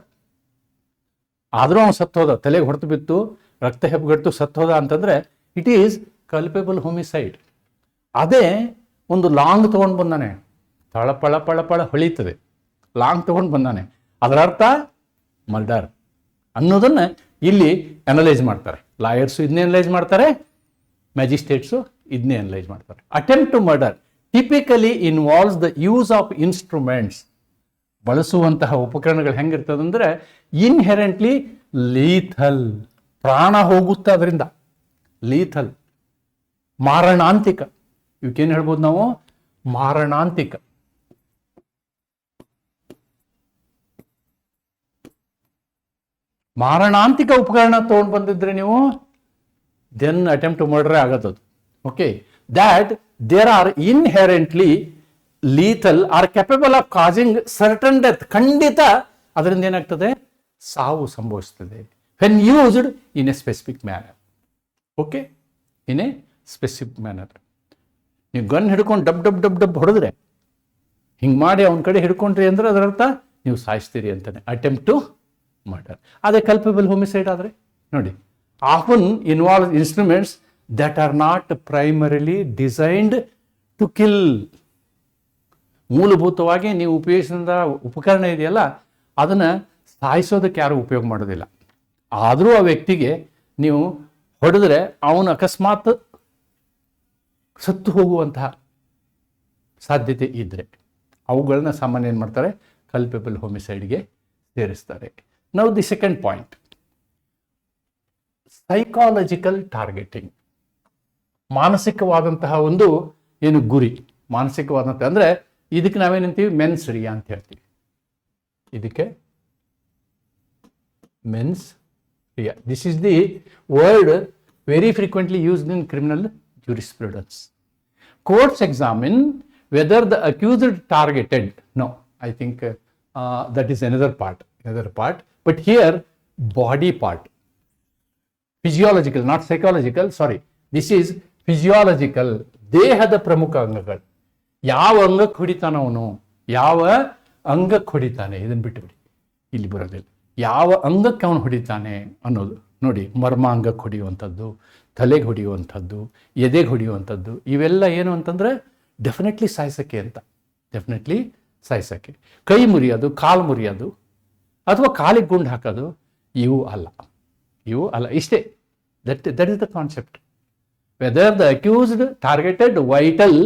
ಆದರೂ ಅವನು ಸತ್ತೋದ, ತಲೆಗೆ ಹೊಡೆದು ಬಿತ್ತು, ರಕ್ತ ಹೆಪ್ಪುಗಟ್ಟು ಸತ್ತೋದ ಅಂತಂದರೆ ಇಟ್ ಈಸ್ ಕಲ್ಪೇಬಲ್ ಹೋಮಿಸೈಡ್. ಅದೇ ಒಂದು ಲಾಂಗ್ ತೊಗೊಂಡು ಬಂದಾನೆ, ಪಳ ಪಳ ಹೊಳೀತದೆ, ಲಾಂಗ್ ತೊಗೊಂಡು ಬಂದಾನೆ, ಅದರ ಅರ್ಥ ಮರ್ಡರ್ ಅನ್ನೋದನ್ನು ಇಲ್ಲಿ ಅನಲೈಸ್ ಮಾಡ್ತಾರೆ. ಲಾಯರ್ಸು ಇದನ್ನೇ ಅನಲೈಸ್ ಮಾಡ್ತಾರೆ, ಮ್ಯಾಜಿಸ್ಟ್ರೇಟ್ಸು ಇದನ್ನೇ ಅನಲೈಸ್ ಮಾಡ್ತಾರೆ. Attempt to murder typically involves the use of instruments. ಬಳಸುವಂತಹ ಉಪಕರಣಗಳು ಹೆಂಗಿರ್ತದಂದ್ರೆ ಇನ್ಹೆರೆಂಟ್ಲಿ ಲೀಥಲ್, ಪ್ರಾಣ ಹೋಗುತ್ತೆ ಅದರಿಂದ, ಲೀಥಲ್, ಮಾರಣಾಂತಿಕ. ಇವಕ್ಕೇನು ಹೇಳ್ಬೋದು ನಾವು, ಮಾರಣಾಂತಿಕ. ಮಾರಣಾಂತಿಕ ಉಪಕರಣ ತೊಗೊಂಡು ಬಂದಿದ್ರೆ ನೀವು ದೆನ್ ಅಟೆಂಪ್ಟ್ ಟು ಮರ್ಡರ್ ಆಗತ್ತದು. Okay, that there are inherently lethal or capable of causing certain death. ಖಂಡಿತ ಅದರಿಂದ ಏನಾಗ್ತದೆ, ಸಾವು ಸಂಭವಿಸ್ತದೆ. When used in a specific manner. Okay, in a specific manner. ನೀವು ಗನ್ ಹಿಡ್ಕೊಂಡು ಡಬ್ ಡಬ್ ಡಬ್ ಡಬ್ ಹೊಡೆದ್ರೆ, ಹಿಂಗೆ ಮಾಡಿ ಅವನ ಕಡೆ ಹಿಡ್ಕೊಂಡ್ರಿ ಅಂದ್ರೆ ಅದರರ್ಥ ನೀವು ಸಾಯಿಸ್ತೀರಿ ಅಂತಾನೆ. Attempt to murder. ಅದೇ ಕಲ್ಪಬಲ್ ಹೋಮಿಸೈಡ್ ಆದರೆ ನೋಡಿ, often involve instruments that are not primarily designed to kill. ಮೂಲಭೂತವಾಗಿ ನೀವು ಉಪಯೋಗಿಸಿದ ಉಪಕರಣ ಇದೆಯಲ್ಲ, ಅದನ್ನು ಸಾಯಿಸೋದಕ್ಕೆ ಯಾರು ಉಪಯೋಗ ಮಾಡೋದಿಲ್ಲ. ಆದರೂ ಆ ವ್ಯಕ್ತಿಗೆ ನೀವು ಹೊಡೆದ್ರೆ ಅವನು ಅಕಸ್ಮಾತ್ ಸತ್ತು ಹೋಗುವಂತಹ ಸಾಧ್ಯತೆ ಇದ್ದರೆ ಅವುಗಳನ್ನ ಸಾಮಾನ್ಯ ಏನು ಮಾಡ್ತಾರೆ, ಕಲ್ಪಬಲ್ ಹೋಮಿಸೈಡ್ಗೆ ಸೇರಿಸ್ತಾರೆ. Now the second point, psychological targeting. ಮಾನಸಿಕವಾದಂತಹ ಒಂದು ಏನು ಗುರಿ, ಮಾನಸಿಕವಾದಂಥ ಅಂದರೆ ಇದಕ್ಕೆ ನಾವೇನಂತೀವಿ, ಮೆನ್ಸ್ ರಿಯಾ ಅಂತ ಹೇಳ್ತೀವಿ. ಇದಕ್ಕೆ mens rea. This is the word very frequently used in criminal jurisprudence. Courts examine whether the accused targeted. No, I think that is another part. But here, body part. Physiological, not psychological. Sorry, this is physiological. ದೇಹದ ಪ್ರಮುಖ ಅಂಗಗಳು. ಯಾವ ಅಂಗಕ್ಕೆ ಹೊಡಿತಾನ ಅವನು, ಯಾವ ಅಂಗಕ್ಕೆ ಹೊಡಿತಾನೆ, ಇದನ್ನು ಬಿಟ್ಟುಬಿಡಿ, ಇಲ್ಲಿ ಬರೋದಿಲ್ಲ. ಯಾವ ಅಂಗಕ್ಕೆ ಅವನು ಹೊಡಿತಾನೆ ಅನ್ನೋದು ನೋಡಿ. ಮರ್ಮಾಂಗಕ್ಕೆ ಹೊಡೆಯುವಂಥದ್ದು, ತಲೆಗೆ ಹೊಡೆಯುವಂಥದ್ದು, ಎದೆಗೆ ಹೊಡೆಯುವಂಥದ್ದು, ಇವೆಲ್ಲ ಏನು ಅಂತಂದರೆ ಡೆಫಿನೆಟ್ಲಿ ಸಾಯಿಸೋಕ್ಕೆ ಅಂತ. ಡೆಫಿನೆಟ್ಲಿ ಸಾಯಿಸೋಕ್ಕೆ. ಕೈ ಮುರಿಯೋದು, ಕಾಲು ಮುರಿಯೋದು, ಅಥವಾ ಕಾಲಿಗೆ ಗುಂಡು ಹಾಕೋದು, ಇವು ಅಲ್ಲ. ಇಷ್ಟೇ. That is the concept. Whether the accused targeted vital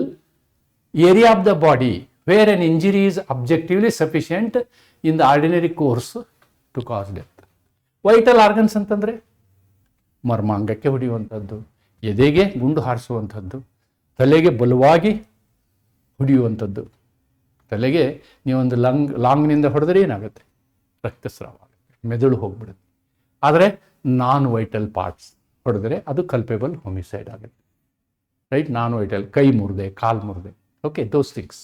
area of the body where an injury is objectively sufficient in the ordinary course to cause death. Vital organs ಅಂತಂದರೆ ಮರ್ಮಾಂಗಕ್ಕೆ ಹೊಡೆಯುವಂಥದ್ದು, ಎದೆಗೆ ಗುಂಡು ಹಾರಿಸುವಂಥದ್ದು, ತಲೆಗೆ ಬಲವಾಗಿ ಹೊಡೆಯುವಂಥದ್ದು. ತಲೆಗೆ ನೀವೊಂದು ಲಾಂಗ್ನಿಂದ ಹೊಡೆದ್ರೆ ಏನಾಗುತ್ತೆ, ರಕ್ತಸ್ರಾವ ಆಗುತ್ತೆ, ಮೆದುಳು ಹೋಗ್ಬಿಡುತ್ತೆ. ಆದರೆ ನಾನ್ ವೈಟಲ್ ಪಾರ್ಟ್ಸ್ ಹೊಡೆದ್ರೆ ಅದು ಕಲ್ಪೇಬಲ್ ಹೋಮಿಸೈಡ್ ಆಗುತ್ತೆ. ರೈಟ್, ನಾನ್ ವೈಟಲ್, ಕೈ ಮುರಿದೆ, ಕಾಲು ಮುರಿದೆ. Okay, those things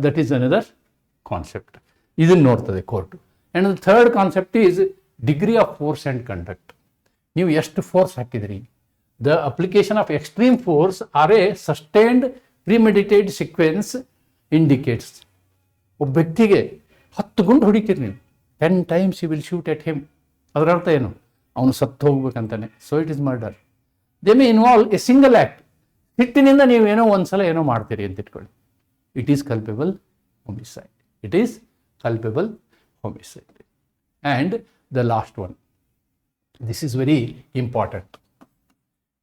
that is another concept. ಇದನ್ನು ನೋಡ್ತದೆ court. And the third concept is degree of force and conduct. ನೀವು ಎಷ್ಟು ಫೋರ್ಸ್ ಹಾಕಿದಿರಿ. The application of extreme force or a sustained premeditated sequence indicates. ಒಬ್ಬ ವ್ಯಕ್ತಿಗೆ 10 ಗುಂಡು ಹೊಡಿತೀರಿ ನೀವು, 10 times you will shoot at him. ಅದರ ಅರ್ಥ ಏನು, ಅವನು ಸತ್ತು ಹೋಗ್ಬೇಕಂತಾನೆ. So it is murder. They may involve a single act. ಸಿಟ್ಟಿನಿಂದ ನೀವು ಏನೋ ಒಂದ್ಸಲ ಏನೋ ಮಾಡ್ತೀರಿ ಅಂತ ಇಟ್ಕೊಳ್ಳಿ. It is culpable homicide. It is culpable homicide. And the last one, this is very important,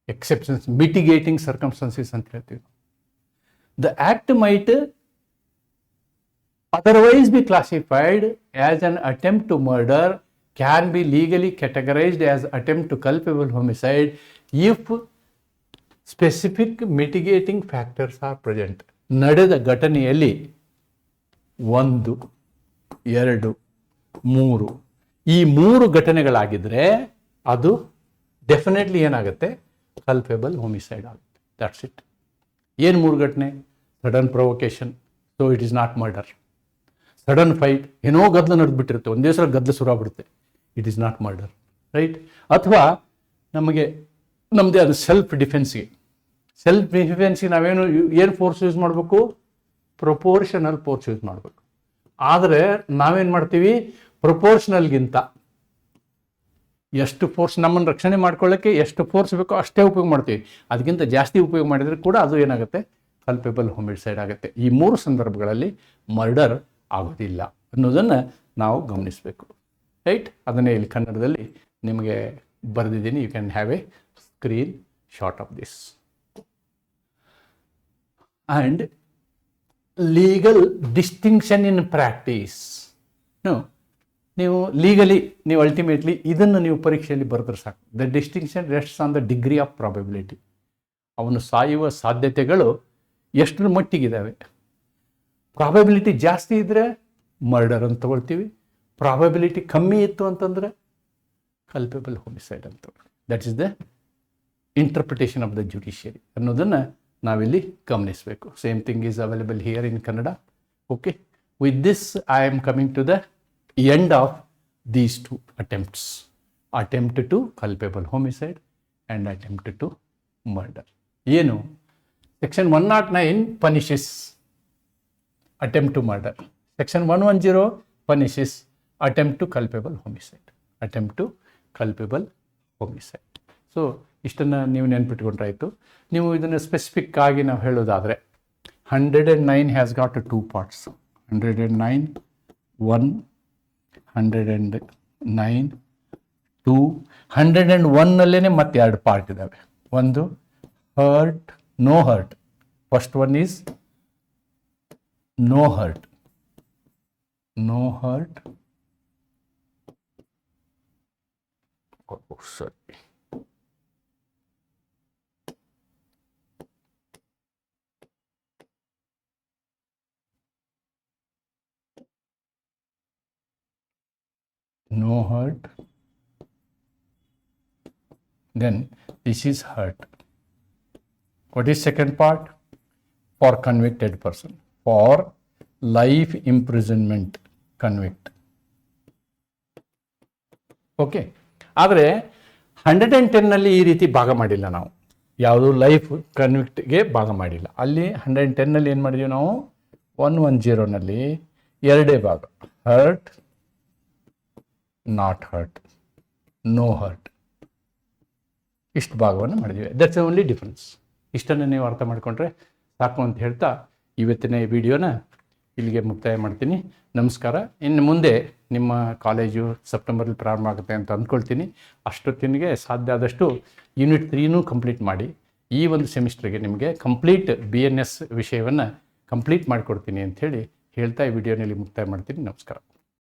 exceptions, mitigating circumstances ಅಂತ ಹೇಳ್ತೀವಿ. The act might otherwise be classified as an attempt to murder, can be legally categorized as attempt to culpable homicide if specific mitigating factors are present. ನಡೆದ ಘಟನೆಯಲ್ಲಿ 1, 2, 3 ಈ 3 ಘಟನೆಗಳಾಗಿದ್ದರೆ ಅದು ಡೆಫಿನೆಟ್ಲಿ ಏನಾಗುತ್ತೆ, ಕಲ್ಪೇಬಲ್ ಹೋಮಿಸೈಡ್ ಆಗುತ್ತೆ. That's it. ಏನು 3 ಘಟನೆ? Sudden provocation, so it is not murder. Sudden fight, ಏನೋ ಗದ್ದಲ ನಡೆದ್ಬಿಟ್ಟಿರುತ್ತೆ, ಒಂದೇ ಸಲ ಗದ್ದಲ ಶುರು ಆಗ್ಬಿಡುತ್ತೆ, it is not murder. Right. ಅಥವಾ ನಮ್ಮದೇ ಅದು ಸೆಲ್ಫ್ ಡಿಫೆನ್ಸ್ಗೆ ನಾವೇನು ಫೋರ್ಸ್ ಯೂಸ್ ಮಾಡಬೇಕು? ಪ್ರೊಪೋರ್ಷನಲ್ ಫೋರ್ಸ್ ಯೂಸ್ ಮಾಡಬೇಕು. ಆದರೆ ನಾವೇನು ಮಾಡ್ತೀವಿ, ಪ್ರೊಪೋರ್ಷನಲ್ಗಿಂತ ಎಷ್ಟು ಫೋರ್ಸ್ ನಮ್ಮನ್ನು ರಕ್ಷಣೆ ಮಾಡ್ಕೊಳ್ಳೋಕ್ಕೆ ಎಷ್ಟು ಫೋರ್ಸ್ ಬೇಕೋ ಅಷ್ಟೇ ಉಪಯೋಗ ಮಾಡ್ತೀವಿ. ಅದಕ್ಕಿಂತ ಜಾಸ್ತಿ ಉಪಯೋಗ ಮಾಡಿದರೆ ಕೂಡ ಅದು ಏನಾಗುತ್ತೆ, ಕಲ್ಪೇಬಲ್ ಹೋಮಿಸೈಡ್ ಆಗುತ್ತೆ. ಈ 3 ಸಂದರ್ಭಗಳಲ್ಲಿ ಮರ್ಡರ್ ಆಗೋದಿಲ್ಲ ಅನ್ನೋದನ್ನು ನಾವು ಗಮನಿಸಬೇಕು. ರೈಟ್. ಅದನ್ನೇ ಇಲ್ಲಿ ಕನ್ನಡದಲ್ಲಿ ನಿಮಗೆ ಬರೆದಿದ್ದೀನಿ. You can have a screenshot of this. And legal distinction in practice. ನೀವು ಲೀಗಲಿ ನೀವು ಅಲ್ಟಿಮೇಟ್ಲಿ ಇದನ್ನು ನೀವು ಪರೀಕ್ಷೆಯಲ್ಲಿ ಬರೆದ್ರೆ ಸಾಕು. The distinction rests on the degree of probability. ಅವನು ಸಾಯುವ ಸಾಧ್ಯತೆಗಳು ಎಷ್ಟರ ಮಟ್ಟಿಗಿದ್ದಾವೆ. ಪ್ರಾಬಬಿಲಿಟಿ ಜಾಸ್ತಿ ಇದ್ದರೆ ಮರ್ಡರ್ ಅಂತ ತಗೊಳ್ತೀವಿ, ಪ್ರಾಬಬಿಲಿಟಿ ಕಮ್ಮಿ ಇತ್ತು ಅಂತಂದರೆ ಕಲ್ಪೇಬಲ್ ಹೋಮಿಸೈಡ್ ಅಂತ. That is the interpretation of the judiciary ಅನ್ನೋದನ್ನು ನಾವಿಲ್ಲಿ ಗಮನಿಸಬೇಕು. Same thing is available here in Kannada. Okay, with this I am coming to the end of these two attempts. Attempt to culpable homicide and attempt to murder. ಏನು? Section 109 punishes attempt to murder. Section 110 punishes attempt to culpable homicide. Attempt to culpable homicide. So ಇಷ್ಟನ್ನು ನೀವು ನೆನ್ಪಿಟ್ಕೊಂಡ್ರಾಯಿತು. ನೀವು ಇದನ್ನು ಸ್ಪೆಸಿಫಿಕ್ ಆಗಿ ನಾವು ಹೇಳೋದಾದರೆ 109 ಹ್ಯಾಸ್ ಗಾಟ್ 2 parts. 109 1, 109 2. 101 ಮತ್ತೆ 2 ಪಾರ್ಟ್ ಇದ್ದಾವೆ. ಒಂದು hurt, no hurt. First one is no hurt. No hurt. Sorry, no hurt. Then this is hurt. What is second part? For convicted person. For life imprisonment convict. Okay, ಆದರೆ 110ನಲ್ಲಿ ಈ ರೀತಿ ಭಾಗ ಮಾಡಿಲ್ಲ ನಾವು. ಯಾವುದು ಲೈಫ್ ಕನ್ವಿಕ್ಟ್ಗೆ ಭಾಗ ಮಾಡಿಲ್ಲ. ಅಲ್ಲಿ 110ನಲ್ಲಿ ಏನು ಮಾಡಿದ್ದೀವಿ ನಾವು? 110ನಲ್ಲಿ ಎರಡೇ ಭಾಗ, hurt, not hurt, no hurt, ಇಷ್ಟು ಭಾಗವನ್ನು ಮಾಡಿದ್ದೀವಿ. That's the only difference. ಇಷ್ಟನ್ನು ನೀವು ಅರ್ಥ ಮಾಡಿಕೊಂಡ್ರೆ ಸಾಕು ಅಂತ ಹೇಳ್ತಾ ಇವತ್ತಿನ ಈ ವಿಡಿಯೋನ ಇಲ್ಲಿಗೆ ಮುಕ್ತಾಯ ಮಾಡ್ತೀನಿ. ನಮಸ್ಕಾರ. ಇನ್ನು ಮುಂದೆ ನಿಮ್ಮ ಕಾಲೇಜು ಸೆಪ್ಟೆಂಬರಲ್ಲಿ ಪ್ರಾರಂಭ ಆಗುತ್ತೆ ಅಂತ ಅಂದ್ಕೊಳ್ತೀನಿ. ಅಷ್ಟೊತ್ತಿಗೆ ಸಾಧ್ಯ ಆದಷ್ಟು ಯೂನಿಟ್ 3ನೂ ಕಂಪ್ಲೀಟ್ ಮಾಡಿ ಈ ಒಂದು ಸೆಮಿಸ್ಟ್ರಿಗೆ ನಿಮಗೆ ಕಂಪ್ಲೀಟ್ BNS ವಿಷಯವನ್ನು ಕಂಪ್ಲೀಟ್ ಮಾಡಿಕೊಡ್ತೀನಿ ಅಂಥೇಳಿ ಹೇಳ್ತಾ ಈ ವಿಡಿಯೋನಲ್ಲಿ ಮುಕ್ತಾಯ ಮಾಡ್ತೀನಿ. ನಮಸ್ಕಾರ.